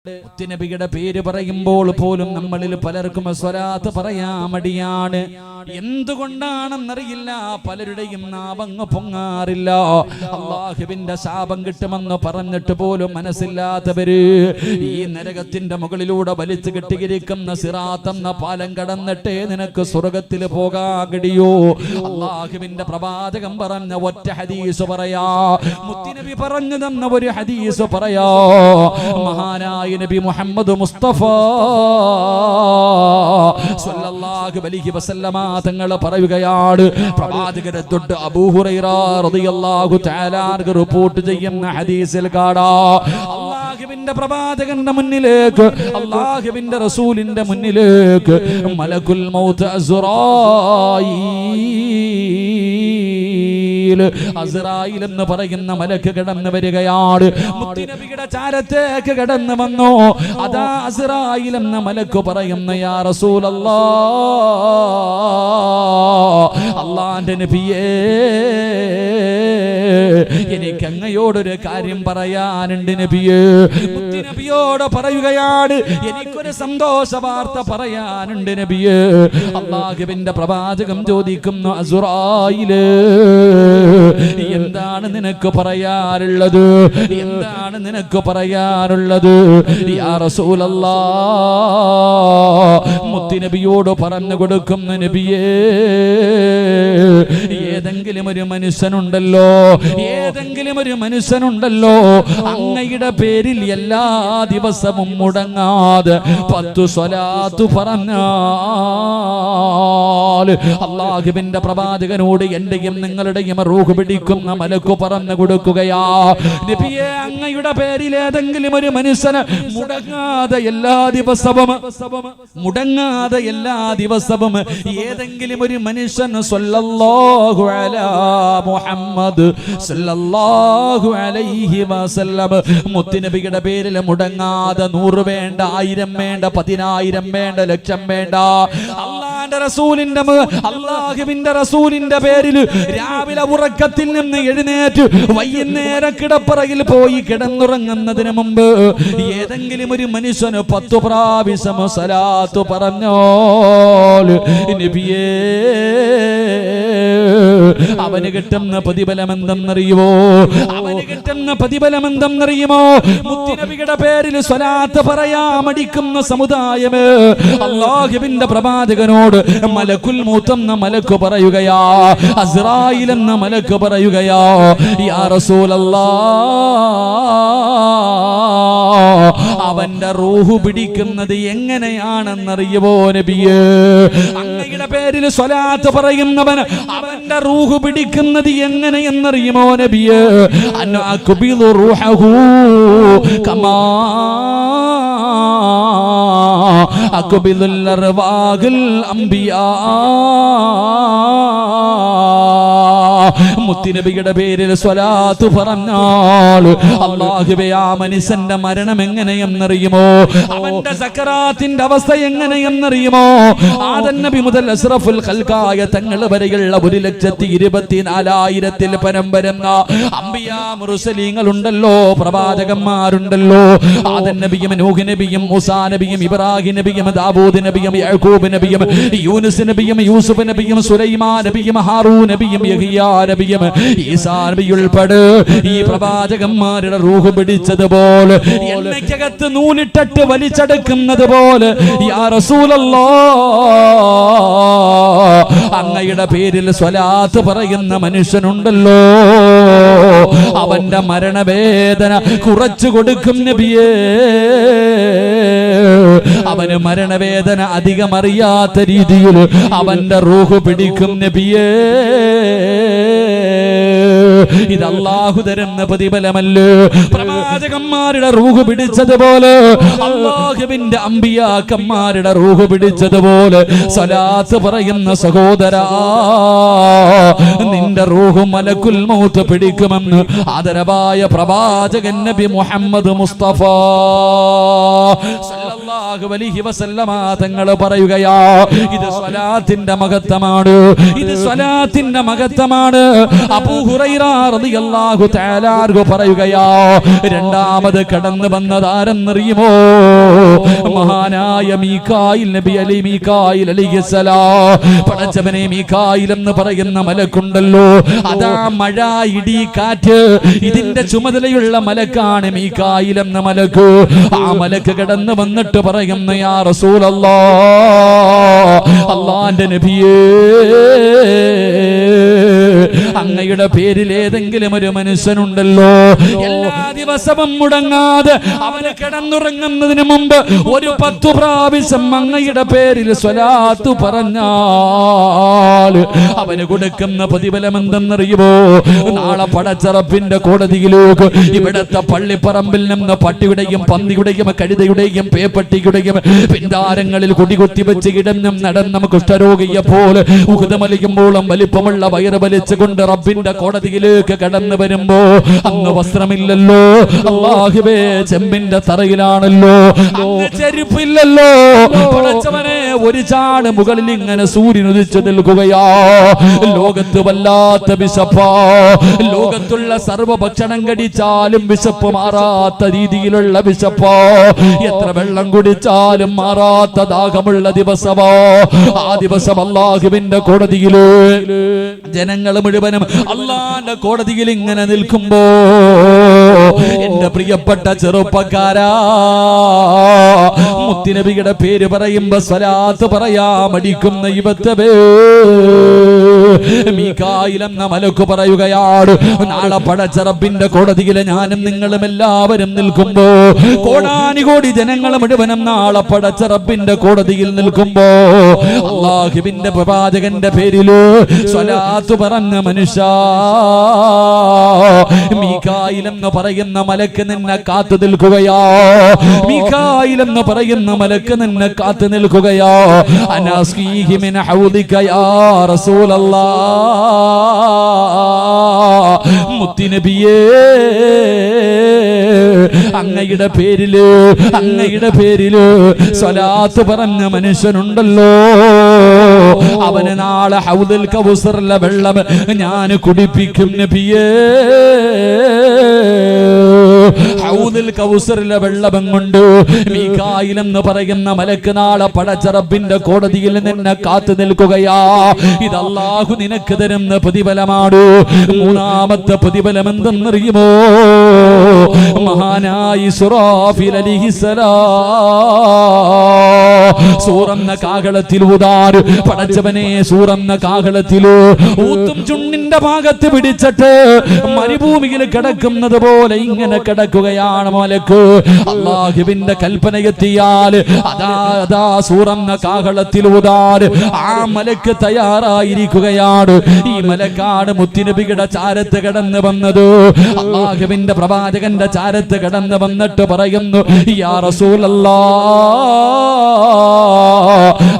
മുത്തുനബിയുടെ പേര് പറയുമ്പോൾ പോലും നമ്മളിൽ പലർക്കും സ്വലാത്ത് പറയാൻ മടിയാണ്. എന്തുകൊണ്ടാണെന്നറിയില്ല, പലരുടെയും നാവങ്ങ് പൊങ്ങാറില്ല. അല്ലാഹുവിന്റെ ശാപം കിട്ടുമെന്ന് പറഞ്ഞിട്ട് പോലും മനസ്സില്ലാത്തവര് ഈ നരകത്തിന്റെ മുകളിലൂടെ വലിച്ചു കെട്ടിയിരിക്കുന്ന സിറാത്ത് എന്ന പാലം കടന്നിട്ടേ നിനക്ക് സ്വർഗത്തിൽ പോകാൻ കഴിയോ. അല്ലാഹുവിന്റെ പ്രവാചകൻ പറഞ്ഞ ഒറ്റ ഹദീസ് പറയാ, മുത്തുനബി പറഞ്ഞു തന്ന ഒരു ഹദീസ് പറയാ. മഹാനായ നബി മുഹമ്മദ് മുസ്തഫ സ്വല്ലല്ലാഹു അലൈഹി വസല്ലമ തങ്ങൾ പറയുകയാണ്, പ്രവാചകരെ തൊട്ട് അബൂ ഹുറൈറ റളിയല്ലാഹു തആല അൻഹു റിപ്പോർട്ട് ചെയ്യുന്ന ഹദീസിൽ കാണാം, അല്ലാഹുവിന്റെ പ്രവാചകന്റെ മുന്നിലേക്ക്, അല്ലാഹുവിന്റെ റസൂലിന്റെ മുന്നിലേക്ക് മലക്കുൽ മൗത്ത് അസ്റായീൽ എന്ന് പറയുന്ന മലക്ക് കടന്നു വരികയാണ്. മുത്തുനബിയുടെ ചാരത്തേക്ക് കടന്നു വന്നു. അതാ അസ്റായീൽ എന്ന മലക്ക് പറയുന്നു, യാ റസൂലല്ലാഹ്, അല്ലാഹുവിന്റെ നബിയേ, എനിക്ക് അങ്ങയോടൊരു കാര്യം പറയാനുണ്ട് നബിയേ. മുത്തുനബിയോട് പറയുകയാണ്, എനിക്കൊരു സന്തോഷ വാർത്ത പറയാനുണ്ട് നബിയേ. അല്ലാഹുവിന്റെ പ്രവാചകൻ ചോദിക്കുന്നു, അസ്റായീലേ, എന്താണ് നിനക്ക് പറയാനുള്ളത്? എന്താണ് നിനക്ക് പറയാനുള്ളത്? യാ റസൂലല്ലാഹ്, മുത്തുനബിയോട് പറഞ്ഞു കൊടുക്കുന്ന നബിയേ, ഏതെങ്കിലും ഒരു മനുഷ്യനുണ്ടല്ലോ, ഏതെങ്കിലും ഒരു മനുഷ്യനുണ്ടല്ലോ അങ്ങയുടെ പേരിൽ എല്ലാ ദിവസവും മുടങ്ങാതെ 10 സ്വലാത്ത് പറഞ്ഞാൽ അല്ലാഹുവിന്റെ പ്രവാചകനോട് എന്റെയും നിങ്ങളുടെയും റൂഹ് പിടിക്കുന്ന മലക്ക് പറഞ്ഞു കൊടുക്കുകയാ, നബിയേ, അങ്ങയുടെ പേരിൽ ഏതെങ്കിലും ഒരു മനുഷ്യന് മുടങ്ങാതെ എല്ലാ ദിവസവും ഏതെങ്കിലും ഒരു മനുഷ്യൻ സ്വല്ലല്ലാഹു അലാ മുഹമ്മദ് സ്വല്ലല്ലാഹു അലൈഹി വസല്ലം മുത്തുനബിയുടെ പേരിൽ മുടങ്ങാതെ 100 വേണ്ട, 1000 വേണ്ട, 10000 വേണ്ട, ലക്ഷം വേണ്ട, അല്ലാഹുവിന്റെ റസൂലിന്റെ പേരിൽ രാവിലെ ഉറക്കത്തിൽ നിന്ന് എഴുന്നേറ്റ് വൈകുന്നേരം കിടപ്പറയിൽ പോയി കിടന്നുറങ്ങുന്നതിന് മുമ്പ് ഏതെങ്കിലും ഒരു മനുഷ്യന് 10 പ്രാവശ്യം സ്വലാത്ത് പറഞ്ഞോൾ നബിയേ, അവന് കിട്ടുന്ന പ്രതിഫലം എന്തെന്നറിയുമോ? അവന് കിട്ടുന്ന പ്രതിഫലം എന്തെന്നറിയുമോ? മുത്തുനബിയുടെ പേരിൽ സ്വലാത്ത് പറയാൻ മടിക്കുന്ന സമുദായമേ, അല്ലാഹുവിന്റെ പ്രവാചകനോട് മലക്കുൽ മൗത്ത് എന്ന മലക്ക് പറയുകയാ, അസ്റായീൽ എന്ന മലക്ക് പറയുകയാ, യാ റസൂലല്ലാഹ്, അവന്റെ റൂഹ് പിടിക്കുന്നത് എങ്ങനെയാണെന്നറിയുമോ നബിയേ? അങ്ങയുടെ പേരിൽ സ്വലാത്ത് പറയുന്നവൻ അവന്റെ റൂഹ് പിടിക്കുന്നത് എങ്ങനെയെന്നറിയുമോ നബിയേ? അന്ന അഖ്ബിലു റൂഹഹു കമാ അഖ്ബിലുൽ അർവാഹിൽ അംബിയാ. മുത്തുനബിയുടെ പേരിൽ സ്വലാത്ത് പറഞ്ഞാൽ അല്ലാഹുവേ, ആ മനുഷ്യന്റെ മരണം എങ്ങനെയെന്നറിയുമോ? അവന്റെ സക്കറാത്തിന്റെ അവസ്ഥ എങ്ങനെയെന്നറിയുമോ? ആദം നബി മുതൽ അസ്റഫുൽ ഖൽഖായ തങ്ങൾ വരെയുള്ള 1,24,000 പരം വരുന്ന അംബിയാ മുർസലീങ്ങൾ ഉണ്ടല്ലോ, പ്രവാചകന്മാരുണ്ടല്ലോ. ആദം നബിയും നൂഹ് നബിയും മൂസാ നബിയും ഇബ്രാഹിം നബിയും ദാവൂദ് നബിയും യഅ്കൂബ് നബിയും യൂനുസ് നബിയും യൂസുഫ് നബിയും സുലൈമാൻ നബിയും ഹാറൂൻ നബിയും യഹ്യാ നബിയും ഈസാ നബി ഉൾപ്പെടെ ഈ പ്രവാചകന്മാരുടെ റൂഹ് പിടിച്ചതുപോലെ, എണ്ണയ്ക്കകത്ത് നൂലിട്ടിട്ട് വലിച്ചെടുക്കുന്നത് പോലെ, യാ റസൂലല്ലാഹ്, അങ്ങയുടെ പേരിൽ സ്വലാത്ത് പറയുന്ന മനുഷ്യനുണ്ടല്ലോ, അവന്റെ മരണവേദന കുറച്ചു കൊടുക്കും നബിയേ. അവന് മരണവേദന അധികം അറിയാത്ത രീതിയിൽ അവന്റെ റൂഹ് പിടിക്കും നബിയേ. ഇത് അല്ലാഹു തരുന്ന പ്രതിഫലമല്ലേ? പ്രവാചകന്മാരുടെ റൂഹ് പിടിച്ചതുപോലെ, അല്ലാഹുവിന്റെ അമ്പിയാക്കന്മാരുടെ റൂഹ് പിടിച്ചതുപോലെ സ്വലാത്ത് പറയുന്ന സഹോദരാ, നിന്റെ റൂഹ് മലക്കുൽ മൗത്ത് പിടിക്കുമെന്ന് ആദരവായ പ്രവാചകൻ നബി മുഹമ്മദ് മുസ്തഫ സല്ലല്ലാഹു അലൈഹി വസല്ലമ തങ്ങൾ പറയുകയാ, ഇത് സ്വലാത്തിന്റെ മഹത്വമാണ്, ഇത് സ്വലാത്തിന്റെ മഹത്വമാണ്. അബൂ ഹുറൈറ റളിയല്ലാഹു തആല അൻഹു പറയുകയാ, രണ്ടാമത് കടന്നു വന്നതാരെന്നറിയുമോ? മഹാനായ മീകായിൽ നബി അലൈഹിസ്സലാം. പടച്ചവനെ, മീകായിൽ എന്ന് പറയുന്ന മലക്കുണ്ടല്ലോ, അതാ മഴ, ഇടി, കാറ്റ്, ഇതിന്റെ ചുമതലയുള്ള മലക്കാണ് മീകായിൽ എന്ന മലക്ക്. ആ മലക്ക് കടന്നു വന്നിട്ട് പറയുന്നു, യാ റസൂലല്ലാഹ്, അല്ലാഹുവിന്റെ നബിയേ, അങ്ങയുടെ പേരിൽ ഏതെങ്കിലും ഒരു മനുഷ്യനുണ്ടല്ലോ, എല്ലാ ദിവസവും മുടങ്ങാതെ അവന് കിടന്നുറങ്ങുന്നതിന് മുമ്പ് ഒരു 10 പ്രാവശ്യം അങ്ങയുടെ പേരിൽ സ്വലാത്ത് പറഞ്ഞാൽ അവന് കൊടുക്കുന്ന പ്രതിഫലം എന്തെന്നറിയുമോ? നാളെ പടച്ചറപ്പിന്റെ കോടതിയിലേക്ക് ഇവിടത്തെ പള്ളിപ്പറമ്പിൽ നിന്ന് പട്ടിയുടെയും പന്നിയുടെയും കഴുതയുടെയും പേപ്പട്ടിയുടെയും പിന്താരങ്ങളിൽ കൊടികുത്തി വെച്ച് കിടന്നും നടന്ന കുഷ്ഠരോഗിയെ പോലെ ഉഹുദമലിക്കുമ്പോഴും വലിപ്പമുള്ള വയറ് വലിച്ചുകൊണ്ട് റബ്ബിന്റെ കോടതിയിലേക്ക് കടന്നു വരുമ്പോ അന്ന് വസ്ത്രമില്ലല്ലോ, അല്ലാഹുവേ, ചെമ്പിന്റെ തറയിലാണല്ലോ, ചെരുപ്പില്ലല്ലോ. പടച്ചവനെ, ഒരു ചാട് മുകളിൽ ഇങ്ങനെ സൂര്യൻ ഉദിച്ചു നിൽക്കുകയാ. ലോകത്ത് വല്ലാത്ത വിശപ്പാ, ലോകത്തുള്ള സർവ്വ ഭക്ഷണം കടിച്ചാലും വിശപ്പ് മാറാത്ത രീതിയിലുള്ള വിശപ്പാ, എത്ര വെള്ളം കുടിച്ചാലും മാറാത്ത ദാഹമുള്ള ദിവസമോ. ആ ദിവസം അല്ലാഹുവിന്റെ കോടതിയില് ജനങ്ങൾ മുഴുവനും അല്ലാഹുവിന്റെ കോടതിയിൽ ഇങ്ങനെ നിൽക്കുമ്പോ, എന്റെ പ്രിയപ്പെട്ട ചെറുപ്പക്കാരാ, മുത്തുനബിയുടെ പേര് പറയുമ്പോ സ്വലാത്ത് പറയാ മടിക്കുന്ന ഇവത്തവേ, മീകായിൽ എന്ന മലക്ക് പറയുകയാണ്, നാളെ പടച്ചറബിന്റെ കോടതിയിലെ ഞാനും നിങ്ങളും എല്ലാവരും നിൽക്കുമ്പോ, കോടാനുകോടി ജനങ്ങൾ മുഴുവനും നാളെ പടച്ചറബിന്റെ കോടതിയിൽ നിൽക്കുമ്പോ, അല്ലാഹുവിന്റെ പ്രവാചകന്റെ പേരില് സ്വലാത്ത് പറഞ്ഞ മനുഷ്യ, മീകായിൽ എന്ന് പറയുന്ന മലക്ക് നിന്നെ കാത്തു നിൽക്കുകയാ. മീകായിൽ എന്ന് പറയുന്ന മലക്ക് നിന്നെ കാത്തു നിൽക്കുകയാ. അനാസ്ഖീഹി മിൻ ഹൗദിക യാ റസൂലല്ലാഹ്, മുത്തുനബിയേ, അങ്ങയുടെ പേരില് സ്വലാത്ത് പറഞ്ഞ മനുഷ്യനുണ്ടല്ലോ, അവന് നാളെ ഹൗദുൽ കൗസറിലെ വെള്ളം ഞാൻ കുടിപ്പിക്കും നബിയേ. ഹൗദുൽ കൗസറിലെ വെള്ളം കൊണ്ട് മീകായിൽ എന്ന് പറയുന്ന മലക്ക് നാളെ പടച്ചറബിന്റെ കോടതിയിൽ നിന്നെ കാത്തു നിൽക്കുകയാ. ഇത് അല്ലാഹു നിനക്ക് തരുന്ന പ്രതിഫലമാണ്. മൂന്നാമത്തെ പ്രതിഫലം എന്തെന്നറിയുമോ? മഹാനായി ഇസ്രാഫീൽ അലൈഹിസ്സലാം സൂറന്ന കാഹളത്തിൽ ഊതാൻ, പടച്ചവനെ, സൂറന്ന കാഹളത്തിൽ ഊത്തും ചുണ്ടിന്റെ ഭാഗത്ത് പിടിച്ചിട്ട് മരുഭൂമിയിൽ കിടക്കുന്നത് പോലെ ഇങ്ങനെ കിടക്കുകയാണ് മലക്ക്. അല്ലാഹുവിന്റെ കൽപ്പന എത്തിയാൽ അതാ സൂറന്ന കാഹളത്തിൽ ഊതാൻ ആ മലക്ക് തയ്യാറായിരിക്കുകയാണ്. ഈ മലക്കാണ് മുത്തുനബിയുടെ ചാരത്ത് കടന്നു വന്നത്. അല്ലാഹുവിന്റെ പ്രവാചകന്റെ ചാരത്ത് കടന്നു വന്നിട്ട് പറയുന്നു, യാ റസൂലല്ലാഹ്,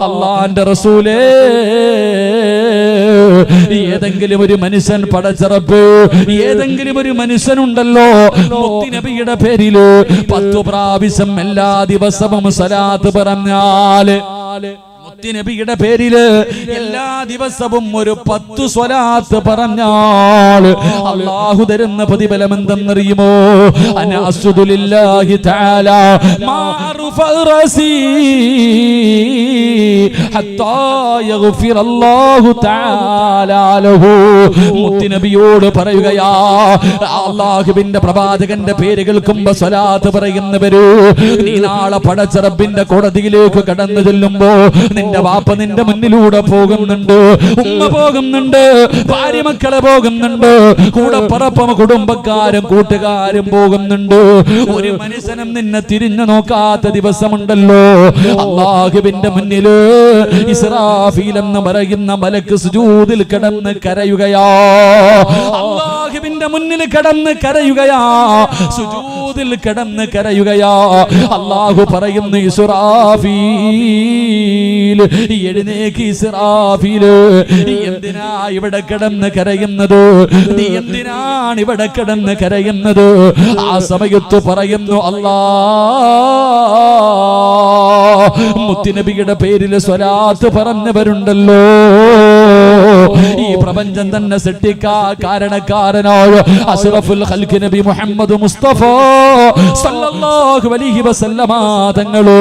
അല്ലാഹുവിന്റെ റസൂലേ, ഏതെങ്കിലും ഒരു മനുഷ്യൻ പടച്ചറപ്പ്, ഏതെങ്കിലും ഒരു മനുഷ്യനുണ്ടല്ലോ മുത്തുനബിയുടെ പേരില് 10 പ്രാവശ്യം എല്ലാ ദിവസവും സ്വലാത്ത് പറഞ്ഞാല്, മുത്തുനബിയുടെ പേരില് എല്ലാ ദിവസവും ഒരു 10 സ്വലാത്ത് പറഞ്ഞാൽ അല്ലാഹു തരുന്ന പ്രതിഫലം എന്തെന്നറിയുമോ? അനഅസ്ജുദു ലില്ലാഹി തആല മാറുഫ റസീ ഹത്താ യഗ്ഫിറല്ലാഹു തആല ലഹു. മുത്തുനബിയോട് പറയുകയാ, അല്ലാഹുവിന്റെ പ്രവാചകന്റെ പേര് കേൾക്കുമ്പോ സ്വലാത്ത് പറയുന്നവര്, നീ നാളെ പടച്ചറബിന്റെ കോടതിയിലേക്ക് കടന്നു ചെല്ലുമ്പോ നിന്റെ വാപ്പ നിന്റെ മുന്നിലൂടെ പോകുന്നുണ്ട്, ഉമ്മ പോകുന്നുണ്ട്, ഭാര്യ മക്കളെ പോകുന്നുണ്ട്, കൂടെ പറപ്പും കുടുംബക്കാരും കൂട്ടുകാരും പോകുന്നുണ്ട്. ഒരു മനുഷ്യനും നിന്നെ തിരിഞ്ഞു നോക്കാത്ത ദിവസമുണ്ടല്ലോ. അല്ലാഹുവിന്റെ മുന്നില് ഇസ്രാഫീൽ എന്ന് പറയുന്ന മലക്ക് സുജൂദിൽ കിടന്ന് കരയുകയാ. അല്ലാഹുവിന്റെ മുന്നിൽ കിടന്ന് കരയുകയാ, സുജൂദിൽ കിടന്ന് കരയുകയാ. അല്ലാഹു പറയുന്നു, ഇസ്രാഫീൽ, എഴുന്നേക്ക് ഇസ്രാഫീൽ, എന്തിനാ ഇവിടെ കിടന്ന് കരയുന്നത്? നീ എന്തിനാണ് ഇവിടെ കിടന്ന് കരയുന്നത്? ആ സമയത്ത് പറയുന്നു, അല്ലാഹ് മുത്തുനബിയുടെ പേരിൽ സ്വലാത്ത് പറഞ്ഞവരുണ്ടല്ലോ. ഈ പ്രപഞ്ചം തന്നെ സൃഷ്ടിക്കാ കാരണക്കാരനായ അഷ്റഫുൽ ഖൽഖ് നബി മുഹമ്മദ് മുസ്തഫ സല്ലല്ലാഹു അലൈഹി വസല്ലമ തങ്ങള്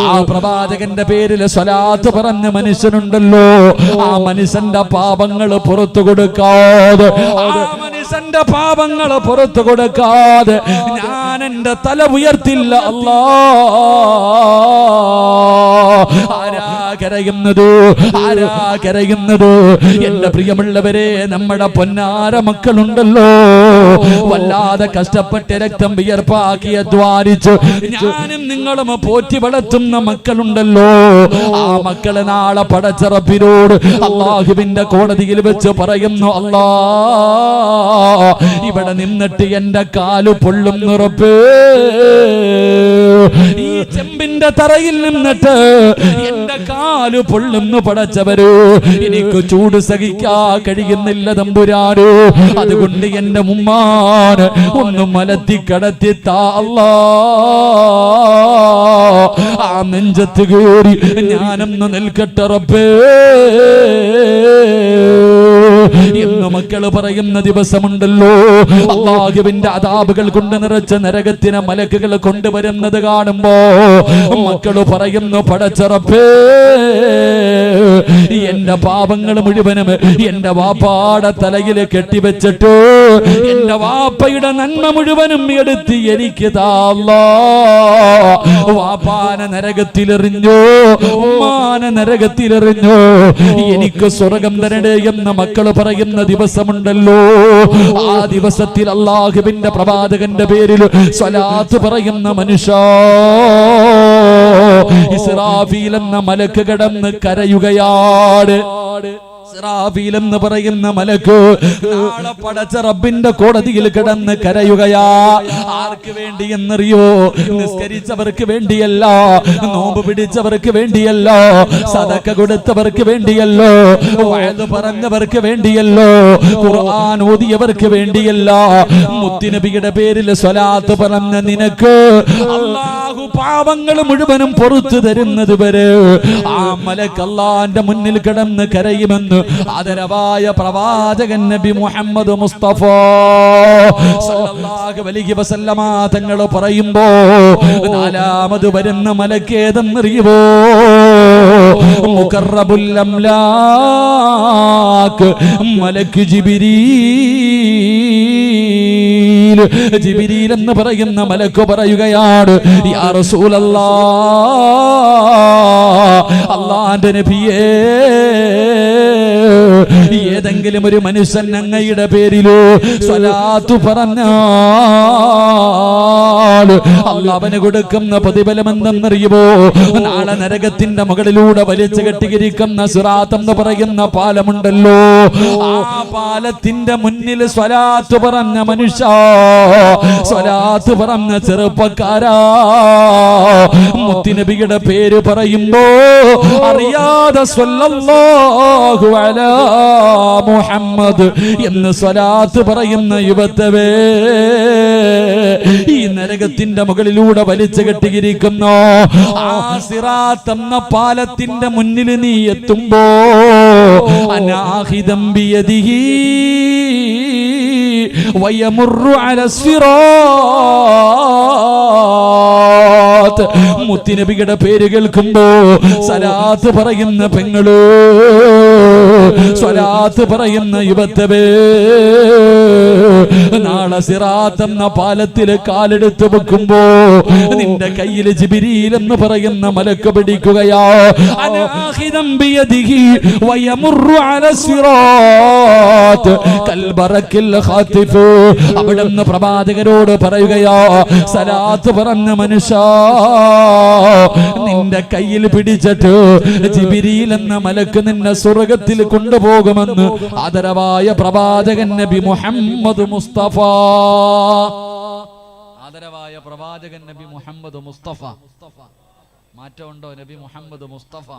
ആ പ്രവാചകന്റെ പേരിൽ സ്വലാത്ത് പറഞ്ഞ മനുഷ്യനുണ്ടല്ലോ. ആ മനുഷ്യന്റെ പാപങ്ങൾ പുറത്തു കൊടുക്കാതെ, ആ മനുഷ്യന്റെ പാപങ്ങൾ പുറത്തു കൊടുക്കാതെ ഞാൻ എന്റെ തല ഉയർത്തില്ല. അല്ലാ, ആരാ കരയുന്നത്? ആരാ കരയുന്നത്? എന്റെ പ്രിയമുള്ളവരെ, നമ്മുടെ പൊന്നാര മക്കളുണ്ടല്ലോ, വല്ലാതെ കഷ്ടപ്പെട്ട് രക്തം വിയർപ്പാക്കി അധ്വാനിച്ച് ഞാനും നിങ്ങളും പോറ്റി വളർത്തുന്ന മക്കളുണ്ടല്ലോ. ആ മക്കള് നാളെ പടച്ച റബ്ബിനോട് അല്ലാഹുവിന്റെ കോടതിയിൽ വെച്ച് പറയുന്നു, അല്ലാ, ഇവിടെ നിന്നിട്ട് എന്റെ കാല് പൊള്ളുന്നു റബ്ബേ. ഈ ചെമ്പിന്റെ തറയിൽ നിന്നിട്ട് എന്റെ കാല് പൊള്ളുന്നു പടച്ചവര്. എനിക്ക് ചൂട് സഹിക്കാ കഴിയുന്നില്ല തമ്പുരാനോ. അതുകൊണ്ട് എന്റെ ഉമ്മാന് ഒന്ന് മലത്തി കടത്തി താ അല്ലാ. ആ നെഞ്ചത്ത് കയറി ഞാനൊന്ന് നിൽക്കട്ടെ റബ്ബേ എന്ന് മക്കള് പറയുന്ന ദിവസമുണ്ടല്ലോ. അല്ലാഹുവിന്റെ അദാബുകൾ കൊണ്ട് നിറച്ച നരകത്തിനെ മലക്കുകൾ കൊണ്ടുവരുന്നത് കാണുമ്പോ മക്കള് പറയുന്നു, പടച്ച റബ്ബേ, എന്റെ പാപങ്ങൾ മുഴുവനും എന്റെ വാപ്പാടെ തലയിൽ കെട്ടിവെച്ചിട്ട് എന്റെ വാപ്പയുടെ നന്മ മുഴുവനും എടുത്ത് എനിക്ക് താ അല്ലാ. വാപ്പാനെ നരകത്തിലെറിഞ്ഞോ, ഉമ്മാനെ നരകത്തിലെറിഞ്ഞോ, എനിക്ക് സ്വർഗം തരണേ എന്ന് മക്കള് പറയുന്ന ദിവസമുണ്ടല്ലോ. ആ ദിവസത്തിൽ അല്ലാഹുവിന്റെ പ്രവാചകന്റെ പേരിൽ സ്വലാത്ത് പറയുന്ന മനുഷ്യ, ഇസ്രാഫീൽ എന്ന മലക്ക് കിടന്ന് കരയുകയാണ്. ഇസ്രാഫീൽ എന്ന് പറയുന്ന മലക്ക് നാളെ പടച്ച റബ്ബിന്റെ കോടതിയിൽ കിടന്ന് കരയുകയാ. ആർക്ക് വേണ്ടി എന്നറിയോ? നിസ്കരിച്ചവർക്ക് വേണ്ടിയല്ല, നോമ്പ് പിടിച്ചവർക്ക് വേണ്ടിയല്ല, സദക്ക കൊടുത്തവർക്ക് വേണ്ടിയല്ലോ, വഅദ് പറഞ്ഞവർക്ക് വേണ്ടിയല്ലോ, ഖുർആൻ ഓതിയവർക്ക് വേണ്ടിയല്ല. മുത്തുനബിയുടെ പേരിൽ സ്വലാത്ത് പറഞ്ഞ നിനക്ക് അല്ലാഹു പാപങ്ങൾ മുഴുവനും പുറത്തു തരുന്നത് വരെ ആ മലക്ക് അല്ലാഹുവിന്റെ മുന്നിൽ കിടന്ന് കരയുമെന്ന് ആദരവായ പ്രവാചകൻ നബി മുഹമ്മദ് മുസ്തഫ സല്ലല്ലാഹു അലൈഹി വസല്ലമ തങ്ങൾ പറയുമ്പോ നാലാമത് വരുന്ന മലക്ക് ഏതെന്നറിയുമോ? മുഖറബുൽ അംലാക്ക് മലക്ക് ജിബ്രീൽ. ജിബ്രീൽ എന്ന് പറയുന്ന മലക്ക് പറയുകയാണ്, യാ റസൂലല്ലാഹ്, അല്ലാഹുവിന്റെ നബിയേ, ഏതെങ്കിലും ഒരു മനുഷ്യൻ അങ്ങയുടെ പേരിലോ സ്വലാത്ത് പറഞ്ഞാൽ അല്ലാഹ് അവന് കൊടുക്കുന്ന പ്രതിഫലം എന്തെന്നറിയുമോ? നാളെ നരകത്തിന്റെ മുകളിലൂടെ വലിച്ചു കെട്ടിയിരിക്കുന്ന സിറാത്ത് എന്ന് പറയുന്ന പാലമുണ്ടല്ലോ. ആ പാലത്തിന്റെ മുന്നിൽ സ്വലാത്ത് പറഞ്ഞ മനുഷ്യ, സ്വലാത്ത് പറഞ്ഞ ചെറുപ്പക്കാരാ, മുത്തുനബിയുടെ പേര് പറയുമ്പോ അറിയാതെ സ്വല്ലല്ലാഹു അലാ മുഹമ്മദ് എന്ന് സ്വലാത്ത് പറയുന്ന യുവത്തവേ, ഈ നരകത്തിന്റെ മുകളിലൂടെ വലിച്ചു കെട്ടിയിരിക്കുന്നു ആ സിറാത്ത് എന്ന പാലത്തിന്റെ മുന്നിൽ നീ എത്തുമ്പോ അനാഹിദം ബിയദിഹി വയമുറു അലാ സിറാത്ത്. മുത്തുനബിയുടെ പേര് കേൾക്കുമ്പോ സലാത്ത് പറയുന്ന പെങ്ങള്, സ്വലാത്ത് പറയുന്ന യുവത്തവേ, നാളെ സിറാത്ത് എന്ന പാലത്തിൽ കാലെടുത്ത് വെക്കുമ്പോ നിന്റെ കയ്യിൽ ജിബ്രീൽ എന്ന് പറയുന്ന മലക്ക് പിടിക്കുകയാ. അനാഹിദം ബിയദിഹി വയമുറു അലാ സിറാത്ത് കൽബറക്കിൽ ഖാതിഫ്. അവിടുന്ന് പ്രവാചകരോട് പറയുകയാ, സലാത്ത് പറഞ്ഞ മനുഷ്യ, നിന്റെ കയ്യിൽ പിടിച്ചിട്ട് ജിബ്രീൽ എന്ന മലക്ക് നിന്നെ സ്വർഗ്ഗത്തിൽ കൊണ്ടുപോകുമെന്ന് ആദരവായ പ്രവാചകൻ നബി മുഹമ്മദ് മുസ്തഫ. ആദരവായ പ്രവാചകൻ നബി മുഹമ്മദ് മുസ്തഫ. മാറ്റമുണ്ടോ? നബി മുഹമ്മദ് മുസ്തഫ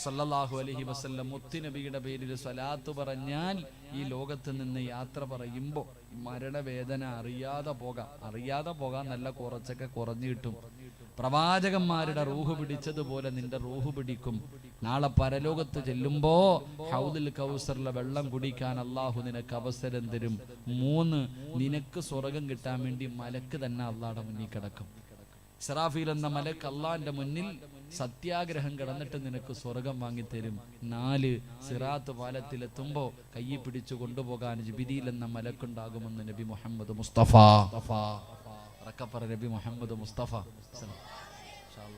സല്ലല്ലാഹു അലൈഹി വസല്ലം മുത്തുനബിയുടെ പേരിൽ സ്വലാത്ത് പറഞ്ഞാൽ ഈ ലോകത്ത് നിന്ന് യാത്ര പറയുമ്പോൾ മരണവേദന അറിയാതെ പോകാം. നല്ല കുറച്ചൊക്കെ കുറഞ്ഞു കിട്ടും. പ്രവാചകന്മാരുടെ റൂഹ് പിടിച്ചതുപോലെ നിന്റെ റൂഹ് പിടിക്കും. നാളെ പരലോകത്ത് ചെല്ലുമ്പോ ഹൗദുൽ കൗസറിലെ വെള്ളം കുടിക്കാൻ അള്ളാഹു നിനക്ക് അവസരം തരും. 3, നിനക്ക് സ്വർഗം കിട്ടാൻ വേണ്ടി മലക്ക് തന്നെ അള്ളാഹുടെ മുന്നിൽ കിടക്കും. ഇസ്രാഫീൽ എന്ന മലക്ക് അള്ളാഹിന്റെ മുന്നിൽ സത്യാഗ്രഹം കിടന്നിട്ട് നിനക്ക് സ്വർഗം വാങ്ങിത്തരും. 4, സിറാത്ത് പാലത്തിലെത്തുമ്പോ കൈ പിടിച്ചു കൊണ്ടുപോകാൻ ജിബ്രീൽ എന്ന മലക്കുണ്ടാകുമെന്ന് നബി മുഹമ്മദ് മുസ്തഫ. നബി മുഹമ്മദ് മുസ്തഫ.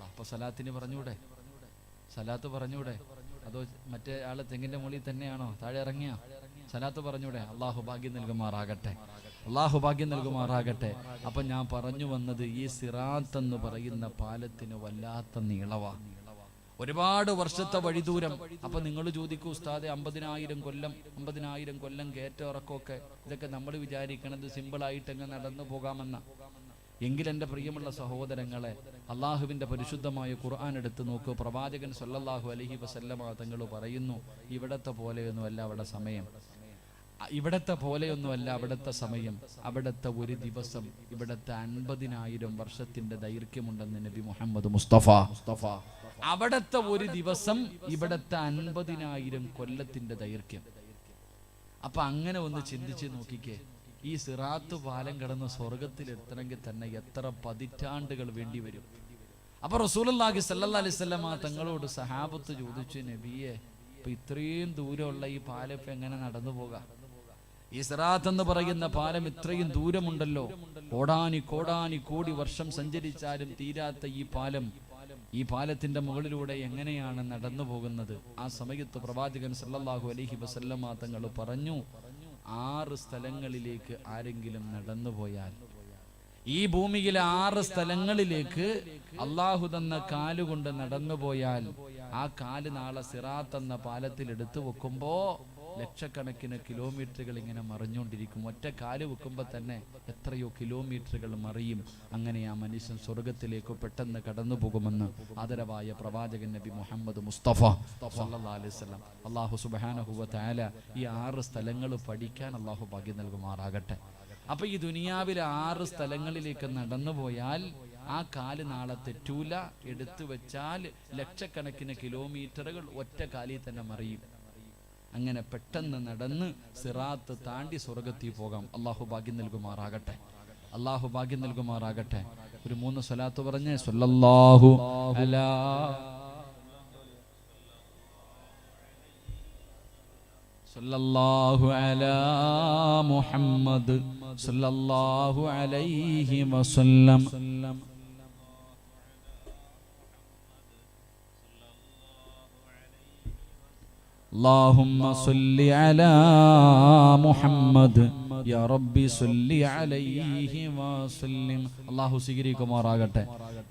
അപ്പൊ സലാത്തിന് പറഞ്ഞൂടെ? സലാത്ത് പറഞ്ഞൂടെ? അതോ മറ്റേ ആള് തെങ്ങിന്റെ മുകളിൽ തന്നെയാണോ താഴെ ഇറങ്ങിയ? സലാത്ത് പറഞ്ഞൂടെ? അള്ളാഹു ഭാഗ്യം നൽകുമാറാകട്ടെ, അള്ളാഹു ഭാഗ്യം നൽകുമാറാകട്ടെ. അപ്പൊ ഞാൻ പറഞ്ഞു വന്നത്, ഈ സിറാത്ത് എന്ന് പറയുന്ന പാലത്തിന് വല്ലാത്ത നീളവാ, ഒരുപാട് വർഷത്തെ വഴിദൂരം. അപ്പൊ നിങ്ങൾ ചോദിക്കൂ, ഉസ്താദെ 50,000 കൊല്ലം കയറ്റ ഇറക്കമൊക്കെ, ഇതൊക്കെ നമ്മൾ വിചാരിക്കണത് സിമ്പിളായിട്ട് അങ്ങ് നടന്നു പോകാമെന്ന. എങ്കിൽ എൻ്റെ പ്രിയമുള്ള സഹോദരങ്ങളെ, അള്ളാഹുവിൻ്റെ പരിശുദ്ധമായ ഖുർആൻ എടുത്ത് നോക്കൂ. പ്രവാചകൻ സല്ലല്ലാഹു അലൈഹി വസല്ലമ തങ്ങൾ പറയുന്നു, ഇവിടത്തെ പോലെയൊന്നുമല്ല അവിടെ സമയം, ഇവിടത്തെ പോലെയൊന്നുമല്ല അവിടുത്തെ സമയം. അവിടുത്തെ ഒരു ദിവസം ഇവിടുത്തെ 50,000 വർഷത്തിന്റെ ദൈർഘ്യമുണ്ടെന്ന് നബി മുഹമ്മദ് മുസ്തഫ. അവിടുത്തെ ഒരു ദിവസം ഇവിടുത്തെ 50,000 കൊല്ലത്തിന്റെ ദൈർഘ്യം. അപ്പൊ അങ്ങനെ ഒന്ന് ചിന്തിച്ച് നോക്കിക്കേ, ഈ സിറാത്ത് പാലം കടന്ന് സ്വർഗത്തിൽ എത്തണമെങ്കിൽ തന്നെ എത്ര പതിറ്റാണ്ടുകൾ വേണ്ടി വരും. അപ്പൊ റസൂലുള്ളാഹി സ്വല്ലല്ലാഹി അലൈഹി വസല്ലമ തങ്ങളോട് സഹാബത്ത് ചോദിച്ചു, നബിയെ, ഇപ്പൊ ഇത്രയും ദൂരമുള്ള ഈ പാലം ഇപ്പൊ എങ്ങനെ നടന്നു പോകാം? ഈ സിറാത്ത് എന്ന് പറയുന്ന പാലം ഇത്രയും ദൂരമുണ്ടല്ലോ, കോടാനി വർഷം സഞ്ചരിച്ചാലും തീരാത്ത ഈ പാലത്തിന്റെ മുകളിലൂടെ എങ്ങനെയാണ് നടന്നു പോകുന്നത്? ആ സമയത്ത് പ്രവാചകൻ സല്ലല്ലാഹു അലൈഹി വസല്ലമ തങ്ങൾ പറഞ്ഞു, 6 സ്ഥലങ്ങളിലേക്ക് ആരെങ്കിലും നടന്നുപോയാൽ, ഈ ഭൂമിയിലെ 6 സ്ഥലങ്ങളിലേക്ക് അള്ളാഹു തന്ന കാലുകൊണ്ട് നടന്നുപോയാൽ, ആ കാല് നാളെ സിറാത്ത് എന്ന പാലത്തിൽ എടുത്തു വെക്കുമ്പോ ലക്ഷക്കണക്കിന് കിലോമീറ്ററുകൾ ഇങ്ങനെ മറിഞ്ഞുകൊണ്ടിരിക്കും. ഒറ്റ കാല് വെക്കുമ്പോൾ തന്നെ എത്രയോ കിലോമീറ്ററുകൾ മറിയും. അങ്ങനെ ആ മനുഷ്യൻ സ്വർഗത്തിലേക്ക് പെട്ടെന്ന് കടന്നു പോകുമെന്ന് ആദരവായ പ്രവാചകൻ നബി മുഹമ്മദ് മുസ്തഫ സല്ലല്ലാഹു അലൈഹി വസല്ലം. അല്ലാഹു സുബ്ഹാനഹു വ തആല ഈ 6 സ്ഥലങ്ങൾ പഠിക്കാൻ അല്ലാഹു ഭാഗ്യം നൽകുമാറാകട്ടെ. അപ്പൊ ഈ ദുനിയാവിലെ 6 സ്ഥലങ്ങളിലേക്ക് നടന്നുപോയാൽ ആ കാല് നാളെ തെറ്റൂല. എടുത്തു വെച്ചാൽ ലക്ഷക്കണക്കിന് കിലോമീറ്ററുകൾ ഒറ്റ കാലിൽ തന്നെ മറിയും. അങ്ങനെ പെട്ടെന്ന് നടന്ന് സിറാത്ത് താണ്ടി സ്വർഗത്തിൽ പോകാം. അള്ളാഹു ഭാഗ്യം നൽകുമാറാകട്ടെ, അള്ളാഹു ഭാഗ്യം നൽകുമാറാകട്ടെ. ഒരു 3 സ്വലാത്ത് പറഞ്ഞ് സ്വല്ലല്ലാഹു അലാ സ്വല്ലല്ലാഹു അലാ മുഹമ്മദ് സ്വല്ലല്ലാഹു അലൈഹി വസല്ലം. اللهم صل على محمد يا ربي صل عليه وسلم. അല്ലാഹു സ്വീകരിക്കുമാറാകട്ടെ.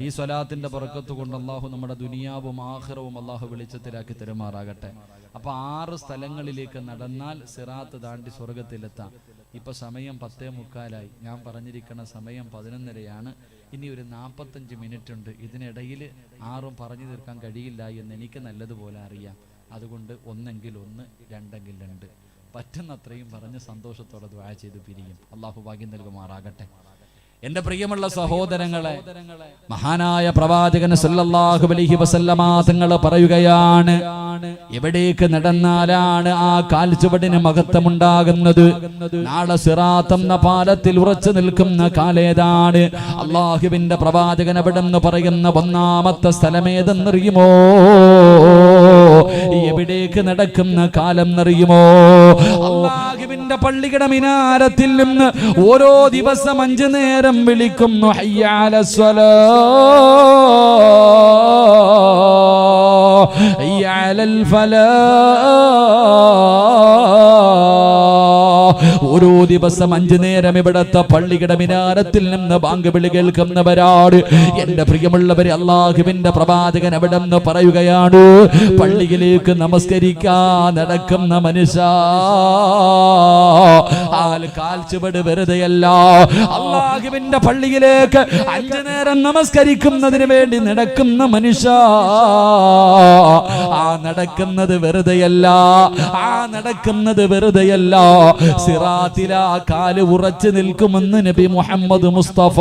ഈ സ്വലാത്തിന്റെ ബർക്കത്ത് കൊണ്ട് അല്ലാഹു നമ്മുടെ ദുനിയാവും ആഖിറവും അല്ലാഹു വെളിച്ചത്തിലാക്കി തരുമാറാകട്ടെ. അപ്പൊ 6 സ്ഥലങ്ങളിലേക്ക് നടന്നാൽ സിറാത്ത് താണ്ടി സ്വർഗത്തിലെത്താം. ഇപ്പൊ സമയം 10:45. ഞാൻ പറഞ്ഞിരിക്കുന്ന സമയം 11:30. ഇനി ഒരു 45 മിനിറ്റ് ഉണ്ട്. ഇതിനിടയിൽ 6 പറഞ്ഞു തീർക്കാൻ കഴിയില്ല എന്ന് എനിക്ക് നല്ലതുപോലെ അറിയാം. അതുകൊണ്ട് ഒന്നെങ്കിൽ 1, 2 2, പറ്റുന്നത്രയും പറഞ്ഞ് സന്തോഷത്തോടെ ദുആ ചെയ്ത് പിരിയും. അല്ലാഹു ഭാഗ്യം നൽകുമാറാകട്ടെ. എന്റെ പ്രിയമുള്ള സഹോദരങ്ങളെ, മഹാനായ പ്രവാചകൻ സല്ലല്ലാഹു അലൈഹി വസല്ലമ തങ്ങൾ പറയുകയാണ്, എവിടേക്ക് നടന്നാലാണ് ആ കാൽച്ചുവടിന് മഹത്വമുണ്ടാകുന്നത്? നാളെ സിറാത്ത് എന്ന പാലത്തിൽ ഉറച്ചു നിൽക്കുന്ന കാലേതാണ്? അല്ലാഹുവിന്റെ പ്രവാചകൻ അവിടെന്ന് പറയുന്ന 1ാമത്തെ സ്ഥലമേതെന്നറിയുമോ? എവിടേക്ക് നടക്കുന്ന കാലം എന്നറിയുമോ? അല്ലാഹുവിന്റെ പള്ളിയുടെ മിനാരത്തിൽ നിന്ന് ഓരോ ദിവസം 5 നേരം വിളിക്കുന്നു, ഹയ്യ അലസ്സലാഹ്, ഹയ്യ അലൽ ഫലാഹ്. ഓരോ ദിവസം 5 നേരം ഇവിടത്തെ പള്ളിയുടെ മിനാരത്തിൽ നിന്ന് ബാങ്ക് വിളി കേൾക്കുന്നവരാണ് എന്റെ പ്രിയമുള്ളവരെ. അല്ലാഹുവിന്റെ പ്രവാചകൻ അവിടെ നിന്ന് പറയുകയാണ്, പള്ളിയിലേക്ക് നമസ്കരിക്കാൻ നടക്കുന്ന മനുഷ്യ, കാൽച്ചുവട് വെറുതെയല്ല. അല്ലാഹുവിന്റെ പള്ളിയിലേക്ക് 5 നേരം നമസ്കരിക്കുന്നതിന് വേണ്ടി നടക്കുന്ന മനുഷ്യ, ആ നടക്കുന്നത് വെറുതെയല്ല, ആ നടക്കുന്നത് വെറുതെയല്ല. സിറാത്തില കാല് ഉറച്ചു നിൽക്കുമെന്ന് നബി മുഹമ്മദ് മുസ്തഫ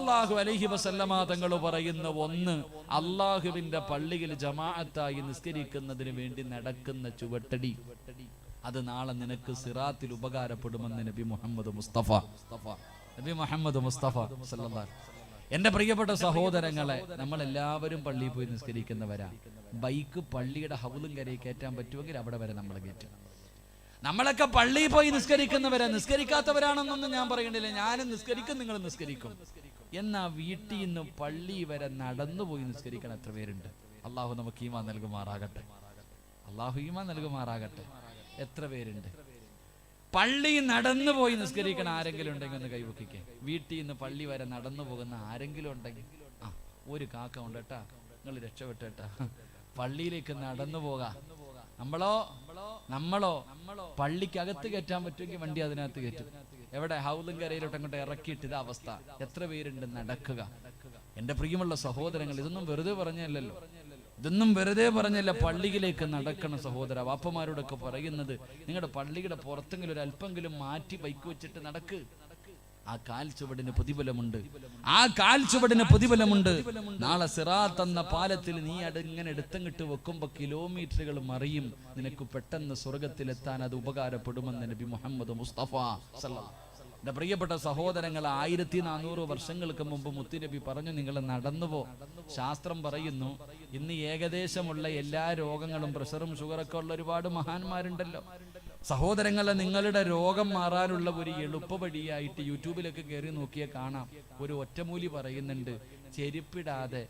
സല്ലല്ലാഹു അലൈഹി വസല്ലമ തങ്ങൾ പറയുന്ന ഒന്ന്, അള്ളാഹുവിന്റെ പള്ളിയിൽ ജമാഅത്തായി നിസ്കരിക്കുന്നതിന് വേണ്ടി നടക്കുന്ന ചുവട്ടടി, അത് നാളെ നിനക്ക് സിറാത്തിൽ ഉപകാരപ്പെടുമെന്ന് നബി മുഹമ്മദ് മുസ്തഫ സല്ലല്ലാഹു. എന്റെ പ്രിയപ്പെട്ട സഹോദരങ്ങളെ, നമ്മൾ എല്ലാവരും പള്ളിയിൽ പോയി നിസ്കരിക്കുന്നവരാ. ബൈക്ക് പള്ളിയുടെ ഹൗലും കരയിൽ കയറ്റാൻ പറ്റുമെങ്കിൽ അവിടെ വരെ നമ്മൾ കയറ്റും. നമ്മളൊക്കെ പള്ളിയിൽ പോയി നിസ്കരിക്കുന്നവരാ. നിസ്കരിക്കാത്തവരാണെന്നൊന്നും ഞാൻ പറയണില്ല. ഞാനും നിസ്കരിക്കും, നിങ്ങൾ നിസ്കരിക്കും. എന്നാ വീട്ടിൽ നിന്ന് പള്ളി വരെ നടന്നുപോയി നിസ്കരിക്കണം എത്ര പേരുണ്ട്? അള്ളാഹു നമുക്ക് ഈമാൻ നൽകുമാറാകട്ടെ. എത്ര പേരുണ്ട് പള്ളി നടന്നു പോയി നിസ്കരിക്കണം? ആരെങ്കിലും ഉണ്ടെങ്കിൽ ഒന്ന് കൈവക്കിക്കേ. വീട്ടിൽ നിന്ന് പള്ളി വരെ നടന്നു പോകുന്ന ആരെങ്കിലും ഉണ്ടെങ്കിൽ, ഒരു കാക്ക ഉണ്ട് കേട്ടാ, നിങ്ങൾ രക്ഷപ്പെട്ടേട്ടാ. പള്ളിയിലേക്ക് നടന്നു പോകാം. നമ്മളോ പള്ളിക്കകത്ത് കയറ്റാൻ പറ്റുമെങ്കിൽ വണ്ടി അതിനകത്ത് കയറ്റും. എവിടെ? ഹൗലും കരയിലോട്ട് അങ്ങോട്ട് ഇറക്കിയിട്ട് ഇതാ അവസ്ഥ. എത്ര പേരുണ്ട് നടക്കുക? എന്റെ പ്രിയമുള്ള സഹോദരങ്ങൾ, ഇതൊന്നും വെറുതെ പറഞ്ഞല്ലോ, പള്ളിയിലേക്ക് നടക്കണം സഹോദര. വാപ്പമാരോടൊക്കെ പറയുന്നത്, നിങ്ങളുടെ പള്ളിയുടെ പുറത്തെങ്കിലും ഒരു അല്പെങ്കിലും മാറ്റി ബൈക്ക് വെച്ചിട്ട് നടക്ക്. ആ കാൽ ചുവടിന് പ്രതിഫലമുണ്ട്. നാളെ സിറാത്ത് എന്ന പാലത്തിൽ നീ അതിങ്ങനെ എടുത്തങ്ങിട്ട് വെക്കുമ്പോ കിലോമീറ്ററുകൾ മറിയും. നിനക്ക് പെട്ടെന്ന് സ്വർഗത്തിലെത്താൻ അത് ഉപകാരപ്പെടുമെന്ന് നബി മുഹമ്മദ് മുസ്തഫ സല്ലല്ലാഹു. എന്റെ പ്രിയപ്പെട്ട സഹോദരങ്ങൾ, 1400 വർഷങ്ങൾക്ക് മുമ്പ് മുത്തുനബി പറഞ്ഞു, നിങ്ങൾ നടന്നുപോ. ശാസ്ത്രം പറയുന്നു, ഇന്ന് ഏകദേശമുള്ള എല്ലാ രോഗങ്ങളും, പ്രഷറും ഷുഗറൊക്കെ ഉള്ള ഒരുപാട് മഹാന്മാരുണ്ടല്ലോ സഹോദരങ്ങളെ. നിങ്ങളുടെ രോഗം മാറാനുള്ള ഒരു എളുപ്പ വഴിയായിട്ട് യൂട്യൂബിലൊക്കെ കയറി നോക്കിയാൽ കാണാം. ഒരു ഒറ്റമൂലി പറയുന്നുണ്ട്, ചെരുപ്പിടാതെ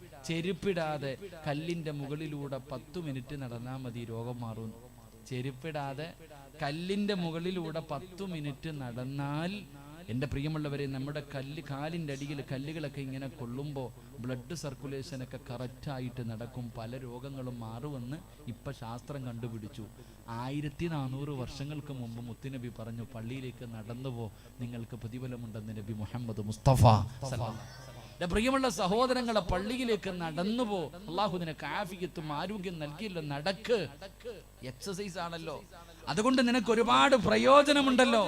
കല്ലിന്റെ മുകളിലൂടെ 10 മിനിറ്റ് നടന്നാൽ മതി, രോഗം മാറും. ചെരുപ്പിടാതെ കല്ലിന്റെ മുകളിലൂടെ 10 മിനിറ്റ് നടന്നാൽ, എൻ്റെ പ്രിയമുള്ളവരെ, നമ്മുടെ കാലിൻ്റെ അടിയിൽ കല്ലുകളൊക്കെ ഇങ്ങനെ കൊള്ളുമ്പോൾ ബ്ലഡ് സർക്കുലേഷനൊക്കെ കറക്റ്റായിട്ട് നടക്കും. പല രോഗങ്ങളും മാറുമെന്ന് ഇപ്പം ശാസ്ത്രം കണ്ടുപിടിച്ചു. 1400 വർഷങ്ങൾക്ക് മുമ്പ് മുത്തുനബി പറഞ്ഞു, പള്ളിയിലേക്ക് നടന്നുപോ, നിങ്ങൾക്ക് പ്രതിഫലമുണ്ടെന്ന് നബി മുഹമ്മദ് മുസ്തഫ സല്ലല്ലാഹു. പ്രിയമുള്ള സഹോദരങ്ങളെ, പള്ളിയിലേക്ക് നടന്നുപോ. അള്ളാഹു നിനക്ക് ആഫിയത്തും ആരോഗ്യം നൽകിയല്ലോ. നടക്ക്, എക്സസൈസ് ആണല്ലോ. അതുകൊണ്ട് നിനക്ക് ഒരുപാട് പ്രയോജനമുണ്ടല്ലോ.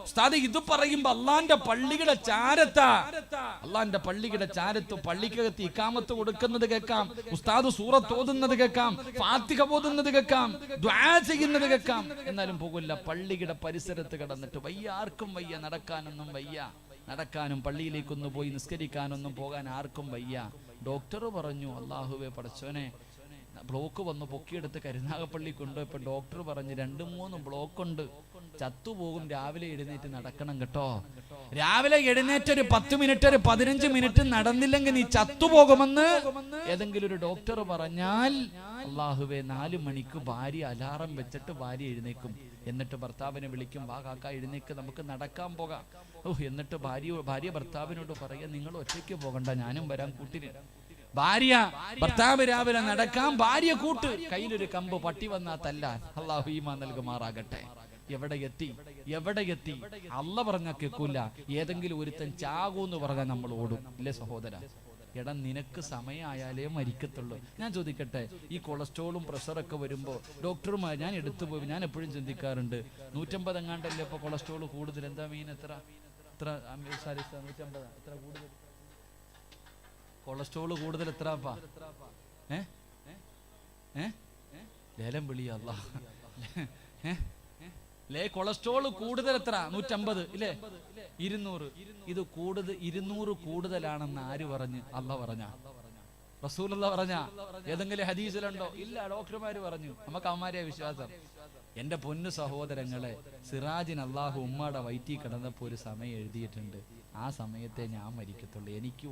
ഉസ്താദ് ഇത് പറയുമ്പോ അള്ളാന്റെ പള്ളിയുടെ ചാരത്ത് പള്ളിക്കകത്ത് ഇഖാമത്ത് കൊടുക്കുന്നത് കേൾക്കാം, ഉസ്താദ് സൂറത്ത് ഓതുന്നത് കേൾക്കാം, ഫാത്തിഹ ഓതുന്നത് കേൾക്കാം, ദുആ ചെയ്യുന്നത് കേൾക്കാം. എന്നാലും പോകില്ല. പള്ളിയുടെ പരിസരത്ത് കിടന്നിട്ട് വയ്യ, ആർക്കും വയ്യ, നടക്കാനൊന്നും വയ്യ. നടക്കാനും പള്ളിയിലേക്കൊന്ന് പോയി നിസ്കരിക്കാനൊന്നും പോകാൻ ആർക്കും വയ്യ. ഡോക്ടർ പറഞ്ഞു, അല്ലാഹുവേ പടച്ചോനെ, ബ്ലോക്ക് വന്ന് പൊക്കിയെടുത്ത് കരുനാഗപ്പള്ളി കൊണ്ടുപോയപ്പോൾ ഡോക്ടർ പറഞ്ഞു, 2-3 ബ്ലോക്ക് ഉണ്ട്, ചത്തുപോകും. രാവിലെ എഴുന്നേറ്റ് നടക്കണം കേട്ടോ. രാവിലെ എഴുന്നേറ്റ് ഒരു 10 മിനിറ്റ്, ഒരു 15 മിനിറ്റ് നടന്നില്ലെങ്കിൽ നീ ചത്തുപോകുമെന്ന് ഏതെങ്കിലും ഒരു ഡോക്ടർ പറഞ്ഞാൽ, അല്ലാഹുവേ, 4 മണിക്ക് ഭാര്യ അലാറം വെച്ചിട്ട് ഭാര്യ എഴുന്നേക്കും. എന്നിട്ട് ഭർത്താവിനെ വിളിക്കും, വാ കാക്ക എഴുന്നേക്ക്, നമുക്ക് നടക്കാൻ പോകാം. എന്നിട്ട് ഭാര്യ ഭർത്താവിനോട് പറയാ, നിങ്ങൾ ഒറ്റയ്ക്ക് പോകണ്ട, ഞാനും വരാൻ കൂട്ടിന്. ഭർത്താവ് രാവിലെ നടക്കാം, ഭാര്യ കൂട്ട്. കയ്യിലൊരു കമ്പ്, പട്ടി വന്നാ തല്ലാൻ. അല്ലാഹു ഈമാൻ നൽകുമാറാകട്ടെ. എവിടെ എത്തി? അല്ല പറഞ്ഞ കേൾക്കൂല. ഏതെങ്കിലും ഒരുത്തൻ ചാകൂന്ന് പറഞ്ഞാൽ നമ്മൾ ഓടും, ഇല്ലേ സഹോദര? എടാ, നിനക്ക് സമയമായാലേ മരിക്കത്തുള്ളൂ. ഞാൻ ചോദിക്കട്ടെ, ഈ കൊളസ്ട്രോളും പ്രഷറൊക്കെ വരുമ്പോൾ ഡോക്ടർമാർ, ഞാൻ എടുത്തുപോയി, ഞാൻ എപ്പോഴും ചിന്തിക്കാറുണ്ട്, 150 എങ്ങാണ്ടല്ലേ ഇപ്പൊ കൊളസ്ട്രോൾ കൂടുതൽ. എന്താ മീൻ? എത്ര 150? എത്ര കൂടുതൽ കൊളസ്ട്രോൾ കൂടുതൽ? എത്രപ്പാ? ലേലം വിളിയ കൊളസ്ട്രോൾ കൂടുതൽ എത്ര? 150 ഇല്ലേ? 200. ഇത് 200 കൂടുതലാണെന്ന് ആര് പറഞ്ഞ്? അല്ലാഹ് പറഞ്ഞ? റസൂലുള്ളാഹി പറഞ്ഞ? ഏതെങ്കിലും ഹദീസിലുണ്ടോ? ഇല്ല, ഡോക്ടർമാര് പറഞ്ഞു. നമുക്ക് അവന്മാരെ വിശ്വാസം. എന്റെ പൊന്നു സഹോദരങ്ങളെ, സിറാജിന് അല്ലാഹു ഉമ്മയുടെ വയറ്റിൽ കിടന്നപ്പോൾ ഒരു സമയം എഴുതിയിട്ടുണ്ട്, ആ സമയത്തെ ഞാൻ മരിക്കത്തുള്ളൂ, എനിക്ക്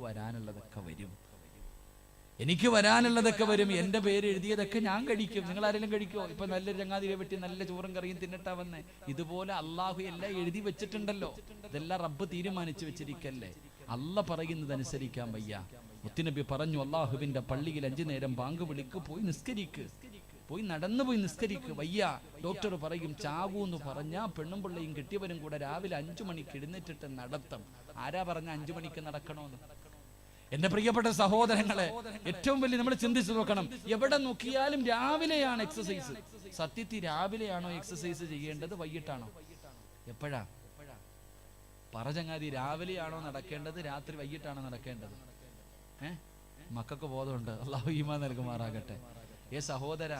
വരാനുള്ളതൊക്കെ വരും, എന്റെ പേര് എഴുതിയതൊക്കെ ഞാൻ കഴിക്കും. നിങ്ങൾ ആരെങ്കിലും കഴിക്കോ? ഇപ്പൊ നല്ലൊരു ചങ്ങാതിരെ പറ്റി നല്ല ചോറും കറിയും തിന്നിട്ടാ വന്നേ. ഇതുപോലെ അള്ളാഹു എല്ലാം എഴുതി വെച്ചിട്ടുണ്ടല്ലോ. ഇതെല്ലാം റബ്ബ് തീരുമാനിച്ചു വെച്ചിരിക്കല്ലേ. അല്ല പറയുന്നത് അനുസരിക്കാൻ വയ്യ. മുത്തുനബി പറഞ്ഞു, അള്ളാഹുവിന്റെ പള്ളിയിൽ 5 നേരം ബാങ്ക് വിളിക്ക്, പോയി നിസ്കരിക്ക്, നടന്നുപോയി നിസ്കരിക്ക്. വയ്യ, ഡോക്ടർ പറയും ചാവൂന്ന് പറഞ്ഞാ പെണ്ണും പിള്ളയും കെട്ടിയവരും കൂടെ രാവിലെ 5 മണിക്ക് എഴുന്നേറ്റിട്ട് നടത്തം. ആരാ പറഞ്ഞ 5 മണിക്ക് നടക്കണമെന്ന്? എന്റെ പ്രിയപ്പെട്ട സഹോദരങ്ങളെ, ഏറ്റവും വലിയ നമ്മൾ ചിന്തിച്ചു നോക്കണം. എവിടെ നോക്കിയാലും രാവിലെയാണ് എക്സസൈസ്. സത്യത്തിൽ രാവിലെയാണോ എക്സസൈസ് ചെയ്യേണ്ടത്? വൈകിട്ടാണോ? എപ്പോഴാ? ചങ്ങാതി, രാവിലെയാണോ നടക്കേണ്ടത് രാത്രി വൈകിട്ടാണോ നടക്കേണ്ടത്? മക്കൾക്ക് ബോധമുണ്ട്. അല്ലാഹു ഈമാൻ നൽകുമാറാകട്ടെ. സഹോദര,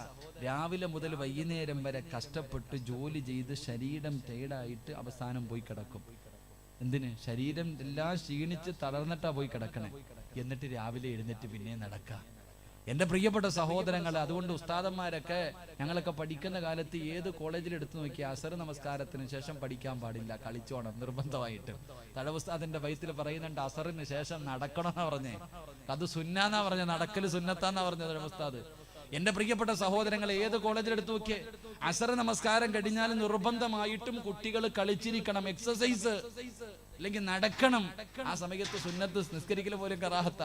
രാവിലെ മുതൽ വൈകുന്നേരം വരെ കഷ്ടപ്പെട്ട് ജോലി ചെയ്ത് ശരീരം ടയർഡായിട്ട് അവസാനം പോയി കിടക്കും. എന്തിന്? ശരീരം എല്ലാം ക്ഷീണിച്ച് തളർന്നിട്ടാ പോയി കിടക്കണേ. എന്നിട്ട് രാവിലെ എഴുന്നേറ്റ് പിന്നെ നടക്കാം. എൻ്റെ പ്രിയപ്പെട്ട സഹോദരങ്ങളെ, അതുകൊണ്ട് ഉസ്താദന്മാരൊക്കെ ഞങ്ങളൊക്കെ പഠിക്കുന്ന കാലത്ത് ഏത് കോളേജിൽ എടുത്തു നോക്കിയ അസർ നമസ്കാരത്തിന് ശേഷം പഠിക്കാൻ പാടില്ല, കളിച്ചോണം നിർബന്ധമായിട്ട്. തടവുസ്താദിന്റെ വയത്തിൽ പറയുന്നുണ്ട് അസറിന് ശേഷം നടക്കണമെന്നാ പറഞ്ഞേ. അത് സുന്നാന്നാ പറഞ്ഞ, നടക്കല് സുന്നത്താന്നാ പറഞ്ഞത് തടവുസ്താദ്. എന്റെ പ്രിയപ്പെട്ട സഹോദരങ്ങളെ, ഏത് കോളേജിൽ എടുത്തു നോക്കിയേ, അസർ നമസ്കാരം കഴിഞ്ഞാൽ നിർബന്ധമായിട്ടും കുട്ടികൾ കളിച്ചിരിക്കണം, എക്സസൈസ്, അല്ലെങ്കിൽ നടക്കണം. ആ സമയത്ത് സുന്നത്ത് നിസ്കരിക്കൽ പോലും കറാഹത്ത.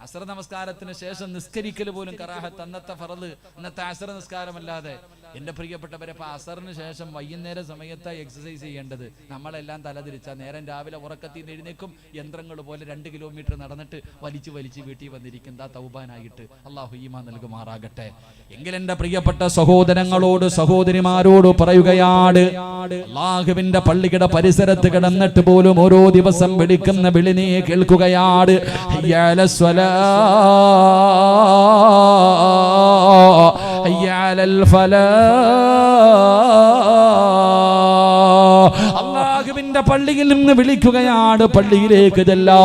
അസർ നമസ്കാരത്തിന് ശേഷം നിസ്കരിക്കൽ പോലും കറാഹത്ത്. അന്നത്തെ ഫറദ്, ഇന്നത്തെ അസർ നിസ്കാരമല്ലാതെ. എന്റെ പ്രിയപ്പെട്ടവരെ, അപ്പൊ അസറിന് ശേഷം വൈകുന്നേര സമയത്ത് എക്സസൈസ് ചെയ്യേണ്ടത്. നമ്മളെല്ലാം തലതിരിച്ച നേരം രാവിലെ ഉറക്കത്തിൽ നിന്ന് എഴുന്നേക്കും, യന്ത്രങ്ങൾ പോലെ 2 കിലോമീറ്റർ നടന്നിട്ട് വലിച്ചു വീട്ടിൽ വന്നിരിക്കും തൗബാനായിട്ട്. അല്ലാഹു ഈമാൻ നൽകുമാറാകട്ടെ. എങ്കിൽ എന്റെ പ്രിയപ്പെട്ട സഹോദരങ്ങളോട് സഹോദരിമാരോട് പറയുകയാണ്, അല്ലാഹുവിന്റെ പള്ളിയുടെ പരിസരത്ത് കിടന്നിട്ട് പോലും ഓരോ ദിവസം വിളിക്കുന്ന വിളി നീ കേൾക്കുകയാണ്. ഹയ്യ അലസ് സ്വലാ, ഹയ്യ അലൽ ഫലാ. അല്ലാഹുവിന്റെ പള്ളിയിൽ നിന്ന് വിളിക്കുകയാണ്, പള്ളിയിലേക്ക് ചെല്ലാ,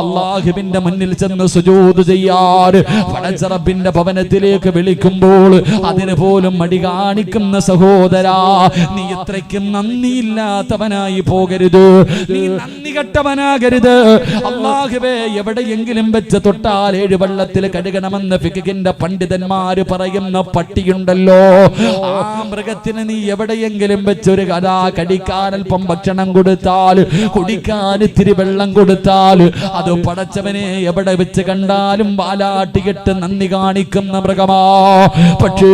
അല്ലാഹുവിന്റെ മുന്നിൽ ചെന്ന് സുജൂദ് ചെയ്യാറ്. പടച്ച റബ്ബിന്റെ ഭവനത്തിലേക്ക് വിളിക്കുമ്പോൾ അതിന് പോലും മടി കാണിക്കുന്ന സഹോദരാ, നീ ഇത്രയ്ക്കും നന്ദിയില്ലാത്തവനായി പോകരുത്, നീ നന്ദി കെട്ടവനാകരുത്. അല്ലാഹുവേ, എവിടെയെങ്കിലും വെച്ച് തൊട്ടാൽ 7 വെള്ളത്തിൽ കഴുകണമെന്ന് ഫിഖിന്റെ പണ്ഡിതന്മാര് പറയുന്ന പട്ടിയുണ്ടല്ലോ, ആ മൃഗത്തിന് നീ എവിടെയെങ്കിലും വെച്ചൊരു കഥാ കടിക്കാൻ അല്പം ഭക്ഷണം കൊടുത്താൽ, കുടിക്കാൻ ഇത്തിരി വെള്ളം കൊടുത്താൽ, അത് പടച്ചവനെ എവിടെ വെച്ച് കണ്ടാലും വാലാട്ടികെട്ട് നന്ദി കാണിക്കുന്ന മൃഗമാ. പക്ഷേ